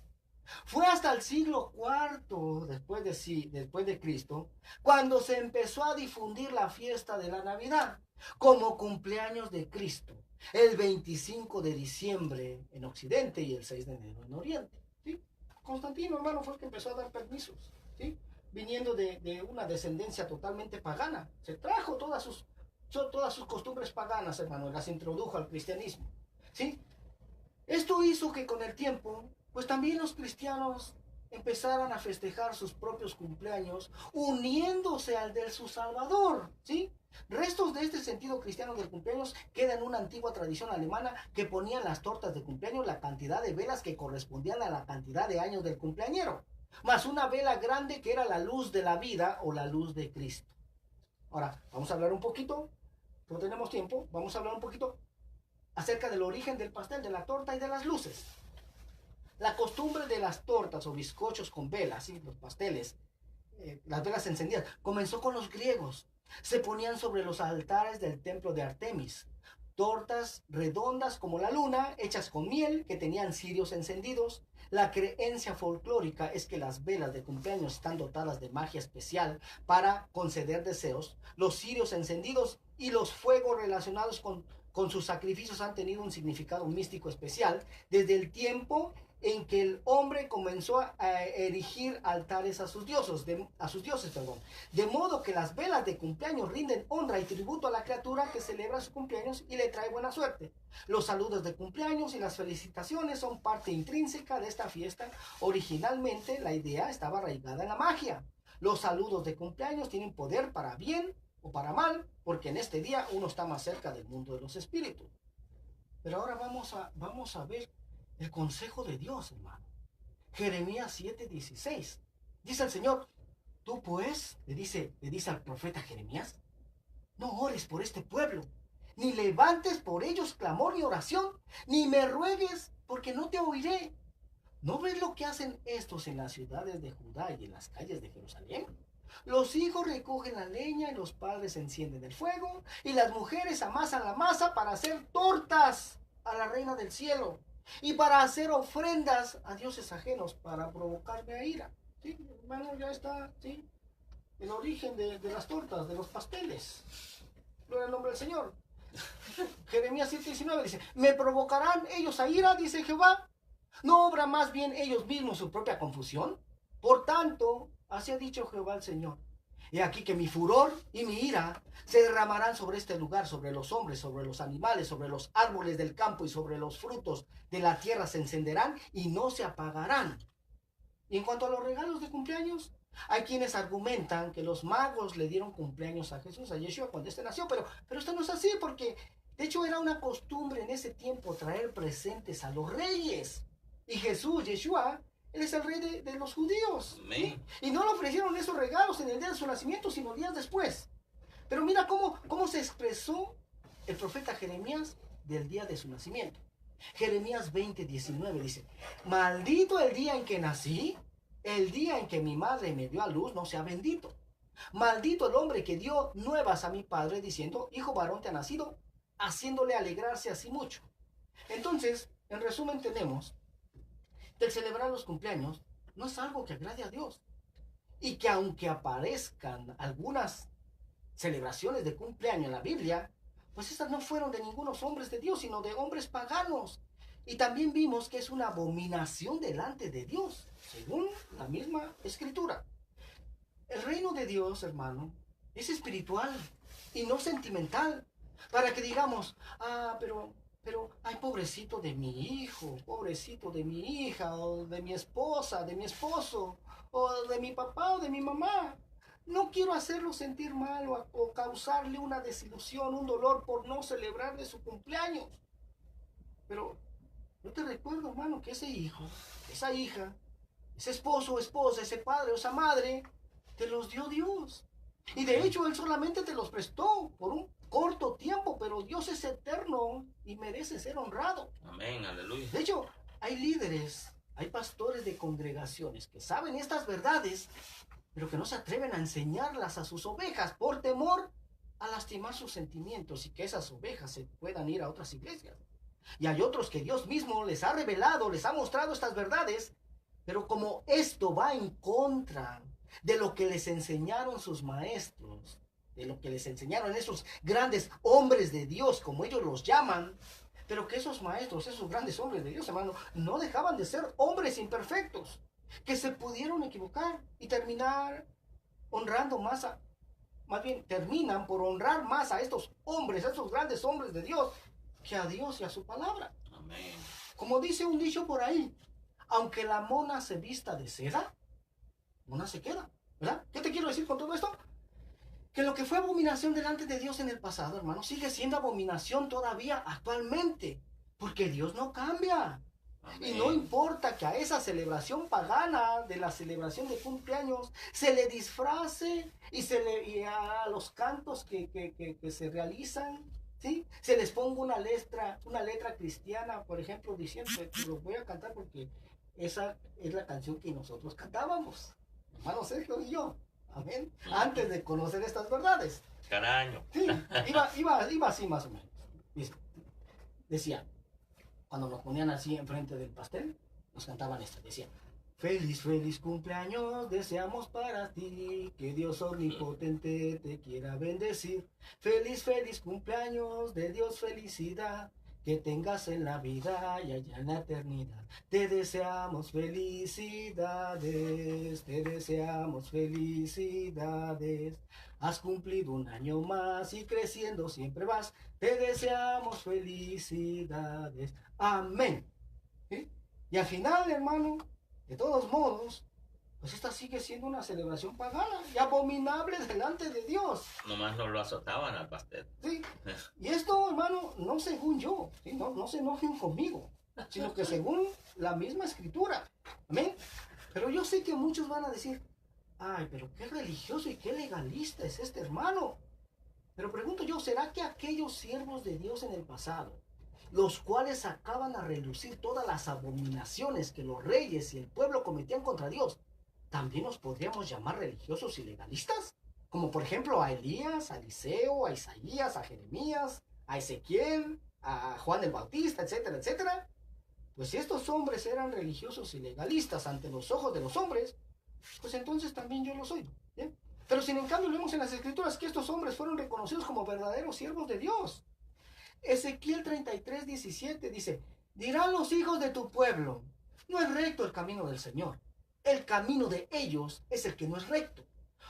Fue hasta el siglo IV después de Cristo cuando se empezó a difundir la fiesta de la Navidad como cumpleaños de Cristo, el 25 de diciembre en Occidente y el 6 de enero en Oriente. ¿Sí? Constantino, hermano, fue el que empezó a dar permisos, ¿sí? Viniendo de una descendencia totalmente pagana. Se trajo todas sus costumbres paganas, hermano, las introdujo al cristianismo. ¿Sí? Esto hizo que con el tiempo, pues también los cristianos empezaran a festejar sus propios cumpleaños, uniéndose al de su Salvador, ¿sí? Restos de este sentido cristiano del cumpleaños quedan en una antigua tradición alemana que ponían las tortas de cumpleaños la cantidad de velas que correspondían a la cantidad de años del cumpleañero, más una vela grande que era la luz de la vida o la luz de Cristo. Ahora, vamos a hablar un poquito, no tenemos tiempo, vamos a hablar un poquito acerca del origen del pastel, de la torta y de las luces. La costumbre de las tortas o bizcochos con velas, ¿sí? Los pasteles, las velas encendidas, comenzó con los griegos. Se ponían sobre los altares del templo de Artemis. Tortas redondas como la luna, hechas con miel, que tenían cirios encendidos. La creencia folclórica es que las velas de cumpleaños están dotadas de magia especial para conceder deseos. Los cirios encendidos y los fuegos relacionados con sus sacrificios han tenido un significado místico especial desde el tiempo en que el hombre comenzó a erigir altares a sus dioses, de modo que las velas de cumpleaños rinden honra y tributo a la criatura que celebra su cumpleaños y le trae buena suerte. Los saludos de cumpleaños y las felicitaciones son parte intrínseca de esta fiesta. Originalmente la idea estaba arraigada en la magia. Los saludos de cumpleaños tienen poder para bien o para mal, porque en este día uno está más cerca del mundo de los espíritus. Pero ahora vamos a ver el consejo de Dios, hermano. Jeremías 7:16. Dice el Señor, tú pues, le dice al profeta Jeremías, no ores por este pueblo, ni levantes por ellos clamor ni oración, ni me ruegues, porque no te oiré. ¿No ves lo que hacen estos en las ciudades de Judá y en las calles de Jerusalén? Los hijos recogen la leña y los padres encienden el fuego y las mujeres amasan la masa para hacer tortas a la reina del cielo y para hacer ofrendas a dioses ajenos para provocarme a ira. Sí, hermano, ya está, sí, el origen de las tortas, de los pasteles. Gloria al nombre del Señor. Jeremías 7:19 dice, ¿me provocarán ellos a ira? Dice Jehová. ¿No obra más bien ellos mismos su propia confusión? Por tanto, así ha dicho Jehová el Señor. He aquí que mi furor y mi ira se derramarán sobre este lugar, sobre los hombres, sobre los animales, sobre los árboles del campo y sobre los frutos de la tierra se encenderán y no se apagarán. Y en cuanto a los regalos de cumpleaños, hay quienes argumentan que los magos le dieron cumpleaños a Jesús, a Yeshua, cuando éste nació, pero esto no es así, porque de hecho era una costumbre en ese tiempo traer presentes a los reyes. Y Jesús, Yeshua, él es el rey de los judíos. ¿Sí? Y no le ofrecieron esos regalos en el día de su nacimiento, sino días después. Pero mira cómo se expresó el profeta Jeremías del día de su nacimiento. Jeremías 20:19 dice, maldito el día en que nací, el día en que mi madre me dio a luz no sea bendito. Maldito el hombre que dio nuevas a mi padre diciendo, hijo varón te ha nacido, haciéndole alegrarse así mucho. Entonces, en resumen tenemos que el celebrar los cumpleaños no es algo que agrade a Dios. Y que aunque aparezcan algunas celebraciones de cumpleaños en la Biblia, pues estas no fueron de ningunos hombres de Dios, sino de hombres paganos. Y también vimos que es una abominación delante de Dios, según la misma escritura. El reino de Dios, hermano, es espiritual y no sentimental. Para que digamos, pero, ay, pobrecito de mi hijo, pobrecito de mi hija, o de mi esposa, de mi esposo, o de mi papá o de mi mamá. No quiero hacerlo sentir mal o causarle una desilusión, un dolor por no celebrarle su cumpleaños. Pero yo te recuerdo, hermano, que ese hijo, esa hija, ese esposo o esposa, ese padre o esa madre, te los dio Dios. Y de hecho Él solamente te los prestó por un corto tiempo, pero Dios es eterno y merece ser honrado. Amén, aleluya. De hecho, hay líderes, hay pastores de congregaciones que saben estas verdades, pero que no se atreven a enseñarlas a sus ovejas por temor a lastimar sus sentimientos y que esas ovejas se puedan ir a otras iglesias. Y hay otros que Dios mismo les ha revelado, les ha mostrado estas verdades, pero como esto va en contra de lo que les enseñaron sus maestros, de lo que les enseñaron esos grandes hombres de Dios, como ellos los llaman, pero que esos maestros, esos grandes hombres de Dios, hermano, no dejaban de ser hombres imperfectos, que se pudieron equivocar y terminar honrando más bien terminan por honrar más a estos hombres, a estos grandes hombres de Dios, que a Dios y a su palabra. Amén. Como dice un dicho por ahí, aunque la mona se vista de seda, mona se queda, ¿verdad? ¿Qué te quiero decir con todo esto? Que lo que fue abominación delante de Dios en el pasado, hermano, sigue siendo abominación todavía actualmente, porque Dios no cambia. Amén. Y no importa que a esa celebración pagana, de la celebración de cumpleaños, se le disfrace y a los cantos que se realizan, ¿sí? Se les ponga una letra cristiana, por ejemplo, diciendo, lo voy a cantar porque esa es la canción que nosotros cantábamos, hermano Sergio y yo, amén, antes de conocer estas verdades. Caraño. Sí, iba así más o menos. Decía, cuando nos ponían así enfrente del pastel, nos cantaban esto, decían, feliz, feliz cumpleaños deseamos para ti, que Dios omnipotente te quiera bendecir. Feliz, feliz cumpleaños, de Dios felicidad, que tengas en la vida y allá en la eternidad. Te deseamos felicidades, te deseamos felicidades. Has cumplido un año más y creciendo siempre vas. Te deseamos felicidades. Amén. ¿Sí? Y al final, hermano, de todos modos, pues esta sigue siendo una celebración pagana y abominable delante de Dios. Nomás no lo azotaban al pastel. Sí. Y esto, hermano, no según yo, ¿sí? No se enojen conmigo, sino que según la misma escritura. Amén. Pero yo sé que muchos van a decir, ay, pero qué religioso y qué legalista es este hermano. Pero pregunto yo, será que aquellos siervos de Dios en el pasado, los cuales sacaban a relucir todas las abominaciones que los reyes y el pueblo cometían contra Dios, también los podríamos llamar religiosos y legalistas? Como por ejemplo a Elías, a Eliseo, a Isaías, a Jeremías, a Ezequiel, a Juan el Bautista, etcétera, etcétera. Pues si estos hombres eran religiosos y legalistas ante los ojos de los hombres, pues entonces también yo lo soy. ¿Bien? Pero sin en cambio vemos en las escrituras que estos hombres fueron reconocidos como verdaderos siervos de Dios. Ezequiel 33:17 dice: dirán los hijos de tu pueblo, no es recto el camino del Señor. El camino de ellos es el que no es recto.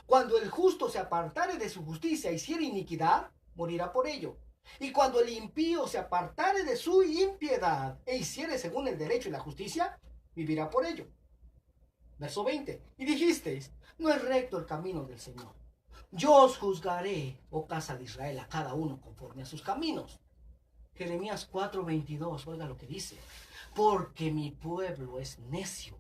Cuando el justo se apartare de su justicia y hiciere iniquidad, morirá por ello. Y cuando el impío se apartare de su impiedad e hiciere según el derecho y la justicia, vivirá por ello. Verso 20. Y dijisteis: no es recto el camino del Señor. Yo os juzgaré, oh casa de Israel, a cada uno conforme a sus caminos. Jeremías 4:22, oiga lo que dice: porque mi pueblo es necio,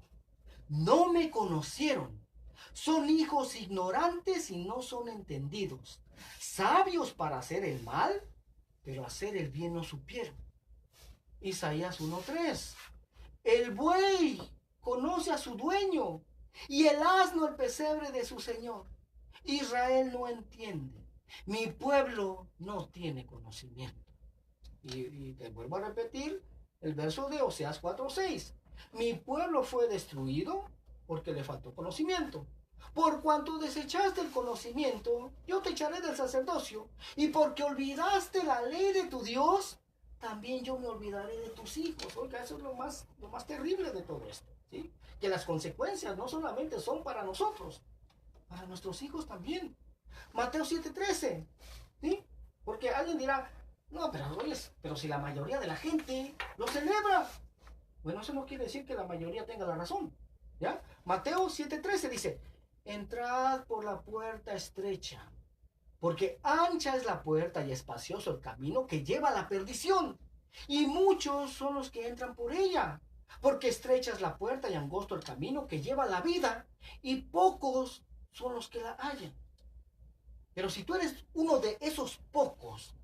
no me conocieron, son hijos ignorantes y no son entendidos, sabios para hacer el mal, pero hacer el bien no supieron. Isaías 1:3, el buey conoce a su dueño y el asno el pesebre de su señor. Israel no entiende, mi pueblo no tiene conocimiento. Y te vuelvo a repetir el verso de Oseas 4:6. Mi pueblo fue destruido porque le faltó conocimiento. Por cuanto desechaste el conocimiento, yo te echaré del sacerdocio. Y porque olvidaste la ley de tu Dios, también yo me olvidaré de tus hijos. Oiga, eso es lo más terrible de todo esto, ¿sí? Que las consecuencias no solamente son para nosotros, para nuestros hijos también. Mateo 7:13, ¿sí? Porque alguien dirá: no, pero si la mayoría de la gente lo celebra. Bueno, eso no quiere decir que la mayoría tenga la razón, ¿ya? Mateo 7:13 dice: entrad por la puerta estrecha, porque ancha es la puerta y espacioso el camino que lleva a la perdición, y muchos son los que entran por ella. Porque estrecha es la puerta y angosto el camino que lleva a la vida, y pocos son los que la hallan. Pero si tú eres uno de esos pocos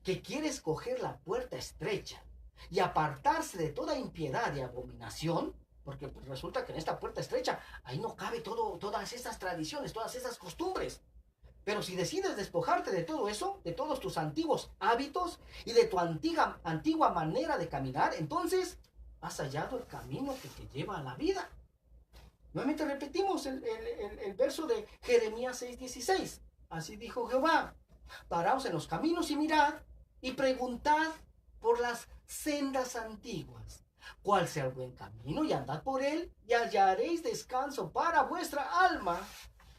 que quiere escoger la puerta estrecha y apartarse de toda impiedad y abominación, porque pues resulta que en esta puerta estrecha ahí no cabe todas esas tradiciones, todas esas costumbres. Pero si decides despojarte de todo eso, de todos tus antiguos hábitos y de tu antigua manera de caminar, entonces has hallado el camino que te lleva a la vida. Nuevamente repetimos el verso de Jeremías 6:16. Así dijo Jehová: paraos en los caminos y mirad, y preguntad por las sendas antiguas, cuál sea el buen camino, y andad por él, y hallaréis descanso para vuestra alma.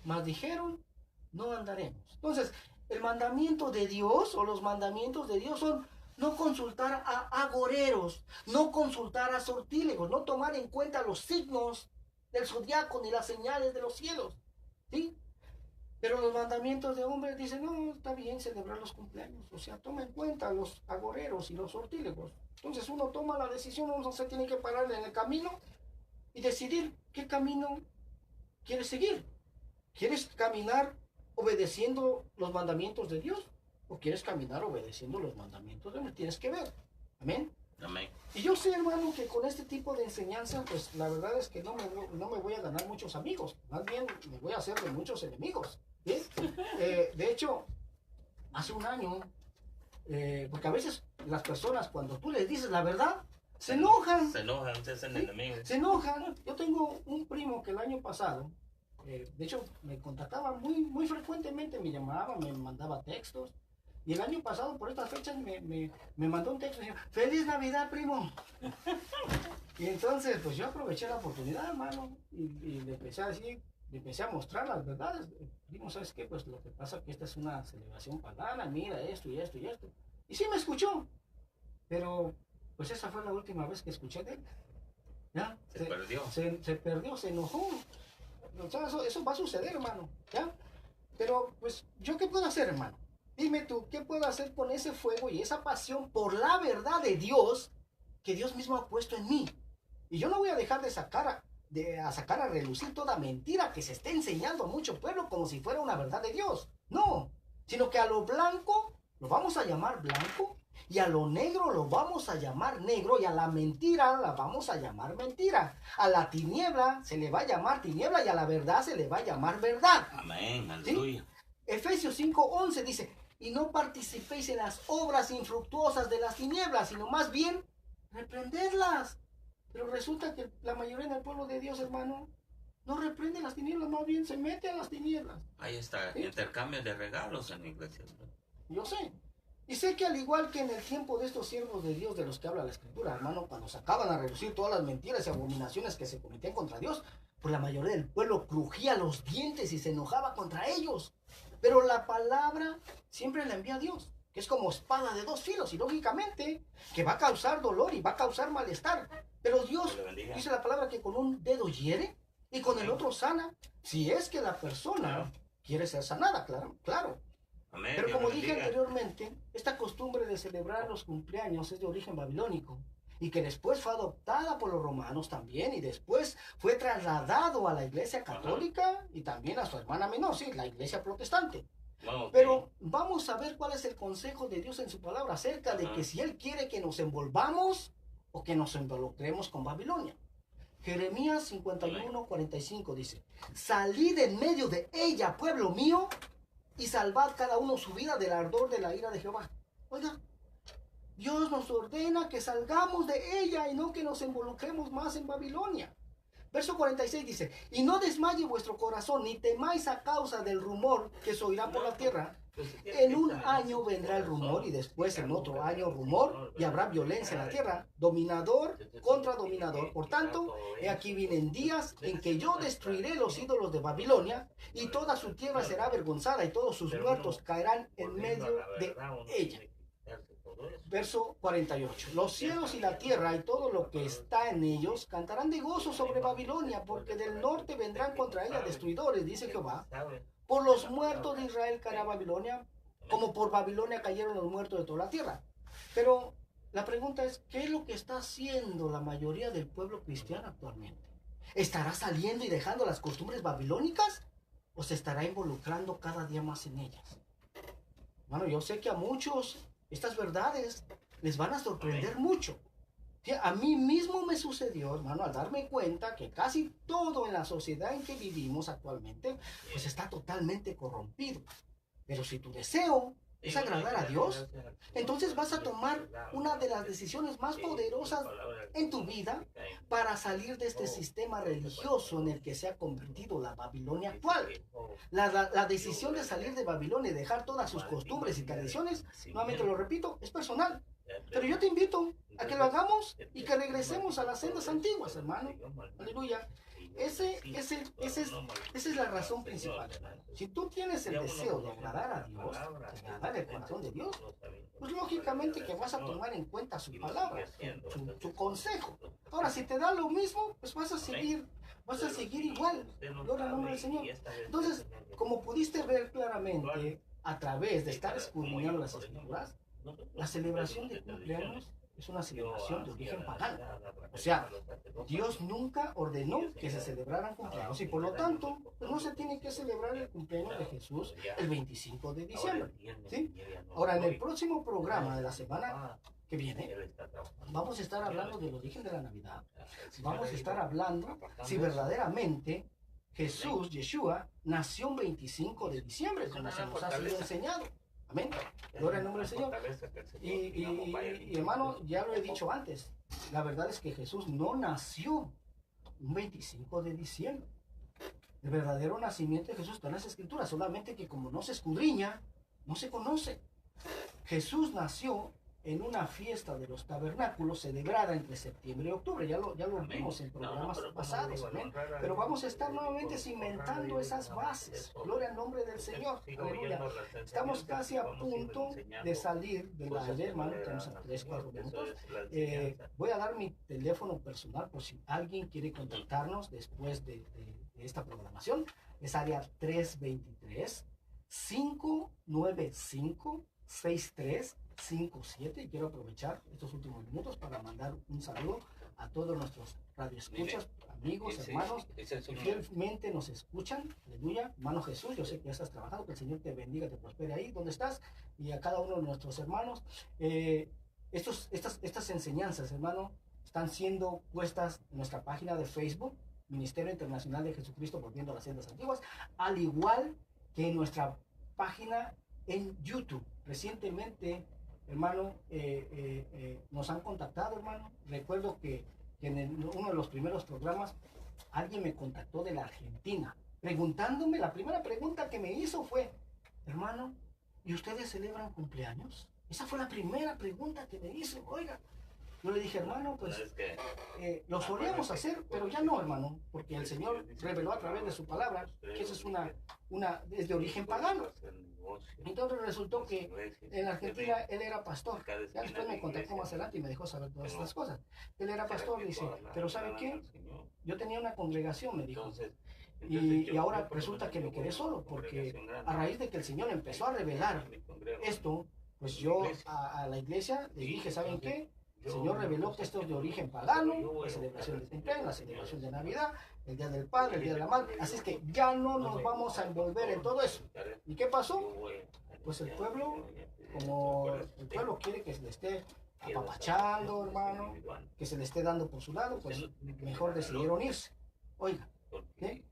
Mas dijeron: no andaremos. Entonces, el mandamiento de Dios, o los mandamientos de Dios, son no consultar a agoreros, no consultar a sortílegos, no tomar en cuenta los signos del zodiaco ni las señales de los cielos, ¿sí? Pero los mandamientos de hombres dicen: no, está bien celebrar los cumpleaños, o sea, toma en cuenta los agoreros y los sortílegos. Entonces uno toma la decisión, uno se tiene que parar en el camino y decidir qué camino quieres seguir. ¿Quieres caminar obedeciendo los mandamientos de Dios o quieres caminar obedeciendo los mandamientos de Dios? Tienes que ver. Amén. Amén. Y yo sé, hermano, que con este tipo de enseñanza, pues la verdad es que no me voy a ganar muchos amigos, más bien me voy a hacer de muchos enemigos, ¿sí? De hecho, hace un año, porque a veces las personas, cuando tú les dices la verdad, se enojan. Se enojan, se hacen enemigos. Se enojan. Yo tengo un primo que el año pasado, de hecho, me contactaba muy frecuentemente, me llamaba, me mandaba textos. Y el año pasado, por estas fechas, me mandó un texto y decía: ¡Feliz Navidad, primo! Y entonces, pues yo aproveché la oportunidad, hermano, y le empecé a decir, le empecé a mostrar las verdades. Primo, ¿sabes qué? Pues lo que pasa es que esta es una celebración pagana, mira esto y esto y esto. Y sí me escuchó, pero pues esa fue la última vez que escuché de él. ¿Ya? Se perdió. Se perdió, se enojó. O sea, eso va a suceder, hermano, ¿ya? Pero, pues, ¿yo qué puedo hacer, hermano? Dime tú, ¿qué puedo hacer con ese fuego y esa pasión por la verdad de Dios que Dios mismo ha puesto en mí? Y yo no voy a dejar de sacar a relucir toda mentira que se esté enseñando a mucho pueblo como si fuera una verdad de Dios. No, sino que a lo blanco lo vamos a llamar blanco, y a lo negro lo vamos a llamar negro, y a la mentira la vamos a llamar mentira. A la tiniebla se le va a llamar tiniebla, y a la verdad se le va a llamar verdad. Amén, aleluya. ¿Sí? Efesios 5:11 dice, y no participéis en las obras infructuosas de las tinieblas, sino más bien reprenderlas. Pero resulta que la mayoría del pueblo de Dios, hermano, no reprende las tinieblas, más bien se mete a las tinieblas. Ahí está, ¿sí? Intercambio de regalos en la iglesia. Yo sé. Y sé que al igual que en el tiempo de estos siervos de Dios de los que habla la Escritura, hermano, cuando sacaban a reducir todas las mentiras y abominaciones que se cometían contra Dios, pues la mayoría del pueblo crujía los dientes y se enojaba contra ellos. Pero la palabra siempre la envía Dios, que es como espada de dos filos, y lógicamente que va a causar dolor y va a causar malestar. Pero Dios dice la palabra que con un dedo hiere y con el otro sana, si es que la persona quiere ser sanada, claro. Amén, pero como dije anteriormente, esta costumbre de celebrar los cumpleaños es de origen babilónico, y que después fue adoptada por los romanos también, y después fue trasladado a la iglesia católica y también a su hermana menor, sí, la iglesia protestante. Pero vamos a ver cuál es el consejo de Dios en su palabra acerca de que si Él quiere que nos envolvamos o que nos involucremos con Babilonia. Jeremías 51:45 dice, salid en medio de ella, pueblo mío, y salvad cada uno su vida del ardor de la ira de Jehová. Oiga, Dios nos ordena que salgamos de ella y no que nos involucremos más en Babilonia. Verso 46 dice, y no desmaye vuestro corazón, ni temáis a causa del rumor que se oirá por la tierra. En un año vendrá el rumor, y después en otro año rumor, y habrá violencia en la tierra, dominador contra dominador. Por tanto, he aquí vienen días en que yo destruiré los ídolos de Babilonia, y toda su tierra será avergonzada, y todos sus muertos caerán en medio de ella. Verso 48. Los cielos y la tierra y todo lo que está en ellos cantarán de gozo sobre Babilonia, porque del norte vendrán contra ella destruidores, dice Jehová. Por los muertos de Israel caerá Babilonia, como por Babilonia cayeron los muertos de toda la tierra. Pero la pregunta es, ¿qué es lo que está haciendo la mayoría del pueblo cristiano actualmente? ¿Estará saliendo y dejando las costumbres babilónicas? ¿O se estará involucrando cada día más en ellas? Bueno, yo sé que a muchos estas verdades les van a sorprender mucho. A mí mismo me sucedió, hermano, al darme cuenta que casi todo en la sociedad en que vivimos actualmente, pues está totalmente corrompido. Pero si tu deseo es agradar a Dios, entonces vas a tomar una de las decisiones más poderosas en tu vida para salir de este sistema religioso en el que se ha convertido la Babilonia actual. La decisión de salir de Babilonia y dejar todas sus costumbres y tradiciones, nuevamente lo repito, es personal. Pero yo te invito a que lo hagamos y que regresemos a las sendas antiguas, hermano. Aleluya. Esa es la razón principal, hermano. Si tú tienes el deseo de agradar a Dios, de agradar el corazón de Dios, pues lógicamente que vas a tomar en cuenta su palabra, su consejo. Ahora, si te da lo mismo, pues vas a seguir igual. Gloria al nombre del Señor. Entonces, como pudiste ver claramente a través de estar escudriñando las Escrituras, la celebración de cumpleaños es una celebración de origen pagano. O sea, Dios nunca ordenó que se celebraran cumpleaños, y por lo tanto, pues no se tiene que celebrar el cumpleaños de Jesús el 25 de diciembre. ¿Sí? Ahora, en el próximo programa de la semana que viene, vamos a estar hablando del origen de la Navidad. Vamos a estar hablando si verdaderamente Jesús, Yeshua, nació un 25 de diciembre, como se nos ha sido enseñado. Amén. Gloria al nombre del Señor. Y hermano, ya lo he dicho antes, la verdad es que Jesús no nació un 25 de diciembre. El verdadero nacimiento de Jesús está en las Escrituras, solamente que como no se escudriña, no se conoce. Jesús nació en una fiesta de los tabernáculos celebrada entre septiembre y octubre. Ya lo vimos en programas pasados. Amén. Pero vamos a estar nuevamente cimentando esas bases. Gloria al nombre del Señor. Aleluya. Estamos casi a punto de salir de la ayer, hermano. Tenemos a 3-4 minutos. Voy a dar mi teléfono personal por si alguien quiere contactarnos después de esta programación. Es área 323-595 6357. Y quiero aprovechar estos últimos minutos para mandar un saludo a todos nuestros radioescuchas, amigos, hermanos, que fielmente nos escuchan. Aleluya. Hermano Jesús, yo sé que ya estás trabajando, que el Señor te bendiga, te prospere ahí donde estás, y a cada uno de nuestros hermanos. Estas enseñanzas, hermano, están siendo puestas en nuestra página de Facebook, Ministerio Internacional de Jesucristo Volviendo a las Sendas Antiguas, al igual que en nuestra página en YouTube. Recientemente, hermano, nos han contactado, hermano. Recuerdo que en uno de los primeros programas alguien me contactó de la Argentina, preguntándome, la primera pregunta que me hizo fue, hermano, ¿y ustedes celebran cumpleaños? Esa fue la primera pregunta que me hizo. Oiga, yo le dije, hermano, pues lo solíamos hacer, pero ya no, hermano, porque el Señor reveló a través de su palabra que eso es es de origen pagano. Entonces resultó que en Argentina él era pastor. Ya después me contactó más adelante y me dejó saber todas estas cosas. Él era pastor, dice, pero ¿sabe qué? Yo tenía una congregación, me dijo. Y ahora resulta que me quedé solo, porque a raíz de que el Señor empezó a revelar esto, pues yo a la iglesia les dije, ¿saben qué? El Señor reveló que esto es de origen pagano, la celebración de cumpleaños, la celebración de Navidad, el Día del Padre, el Día de la Madre. Así es que ya no nos vamos a envolver en todo eso. ¿Y qué pasó? Pues el pueblo, como el pueblo quiere que se le esté apapachando, hermano, que se le esté dando por su lado, pues mejor decidieron irse. Oiga, ¿qué?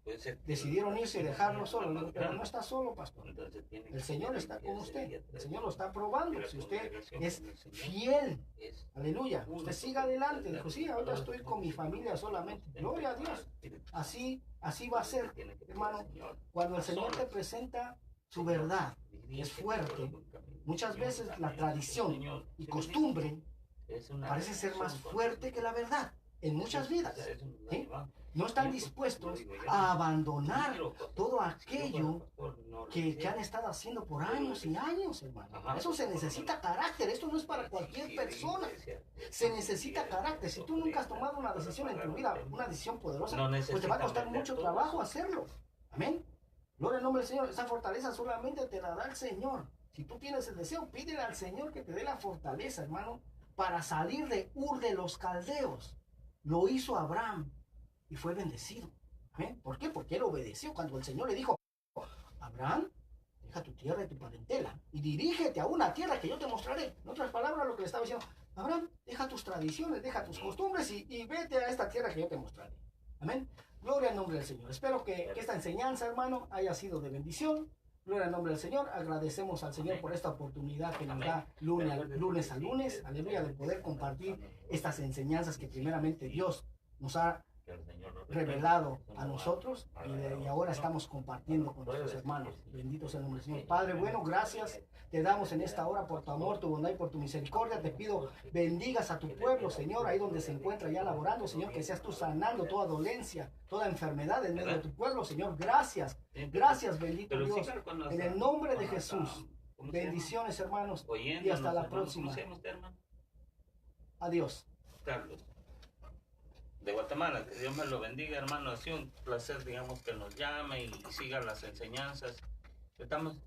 Decidieron irse y dejarlo solo. Pero no está solo, pastor. El Señor está con usted. El Señor lo está probando. Si usted es fiel, aleluya, usted siga adelante. Dijo, sí, ahora estoy con mi familia solamente. Gloria a Dios. Así va a ser, hermano. Cuando el Señor te presenta su verdad, y es fuerte, muchas veces la tradición y costumbre parece ser más fuerte que la verdad en muchas vidas. ¿Sí? No están dispuestos a abandonar todo aquello que han estado haciendo por años y años, hermano. Para eso se necesita carácter. Esto no es para cualquier persona. Se necesita carácter. Si tú nunca has tomado una decisión en tu vida, una decisión poderosa, pues te va a costar mucho trabajo hacerlo. Amén. Gloria al nombre del Señor. Esa fortaleza solamente te la da el Señor. Si tú tienes el deseo, pídele al Señor que te dé la fortaleza, hermano, para salir de Ur de los Caldeos. Lo hizo Abraham y fue bendecido. ¿Amén? ¿Por qué? Porque él obedeció cuando el Señor le dijo, Abraham, deja tu tierra y tu parentela y dirígete a una tierra que yo te mostraré. En otras palabras, lo que le estaba diciendo, Abraham, deja tus tradiciones, deja tus costumbres y vete a esta tierra que yo te mostraré. Amén. Gloria al nombre del Señor. Espero que esta enseñanza, hermano, haya sido de bendición. Gloria al nombre del Señor. Agradecemos al Señor por esta oportunidad que nos da lunes a lunes, aleluya, de poder compartir estas enseñanzas que primeramente Dios nos ha revelado a nosotros y ahora estamos compartiendo con nuestros hermanos. Bendito sea el nombre del Señor. Padre bueno, gracias te damos en esta hora por tu amor, tu bondad y por tu misericordia. Te pido bendigas a tu pueblo, Señor, ahí donde se encuentra ya laborando, Señor, que seas tú sanando toda dolencia, toda enfermedad en medio de tu pueblo, Señor. Gracias, gracias, bendito Dios, en el nombre de Jesús. Bendiciones, hermanos, y hasta la próxima. Adiós. Carlos, de Guatemala, que Dios me lo bendiga, hermano. Ha sido un placer, digamos, que nos llame y siga las enseñanzas. Estamos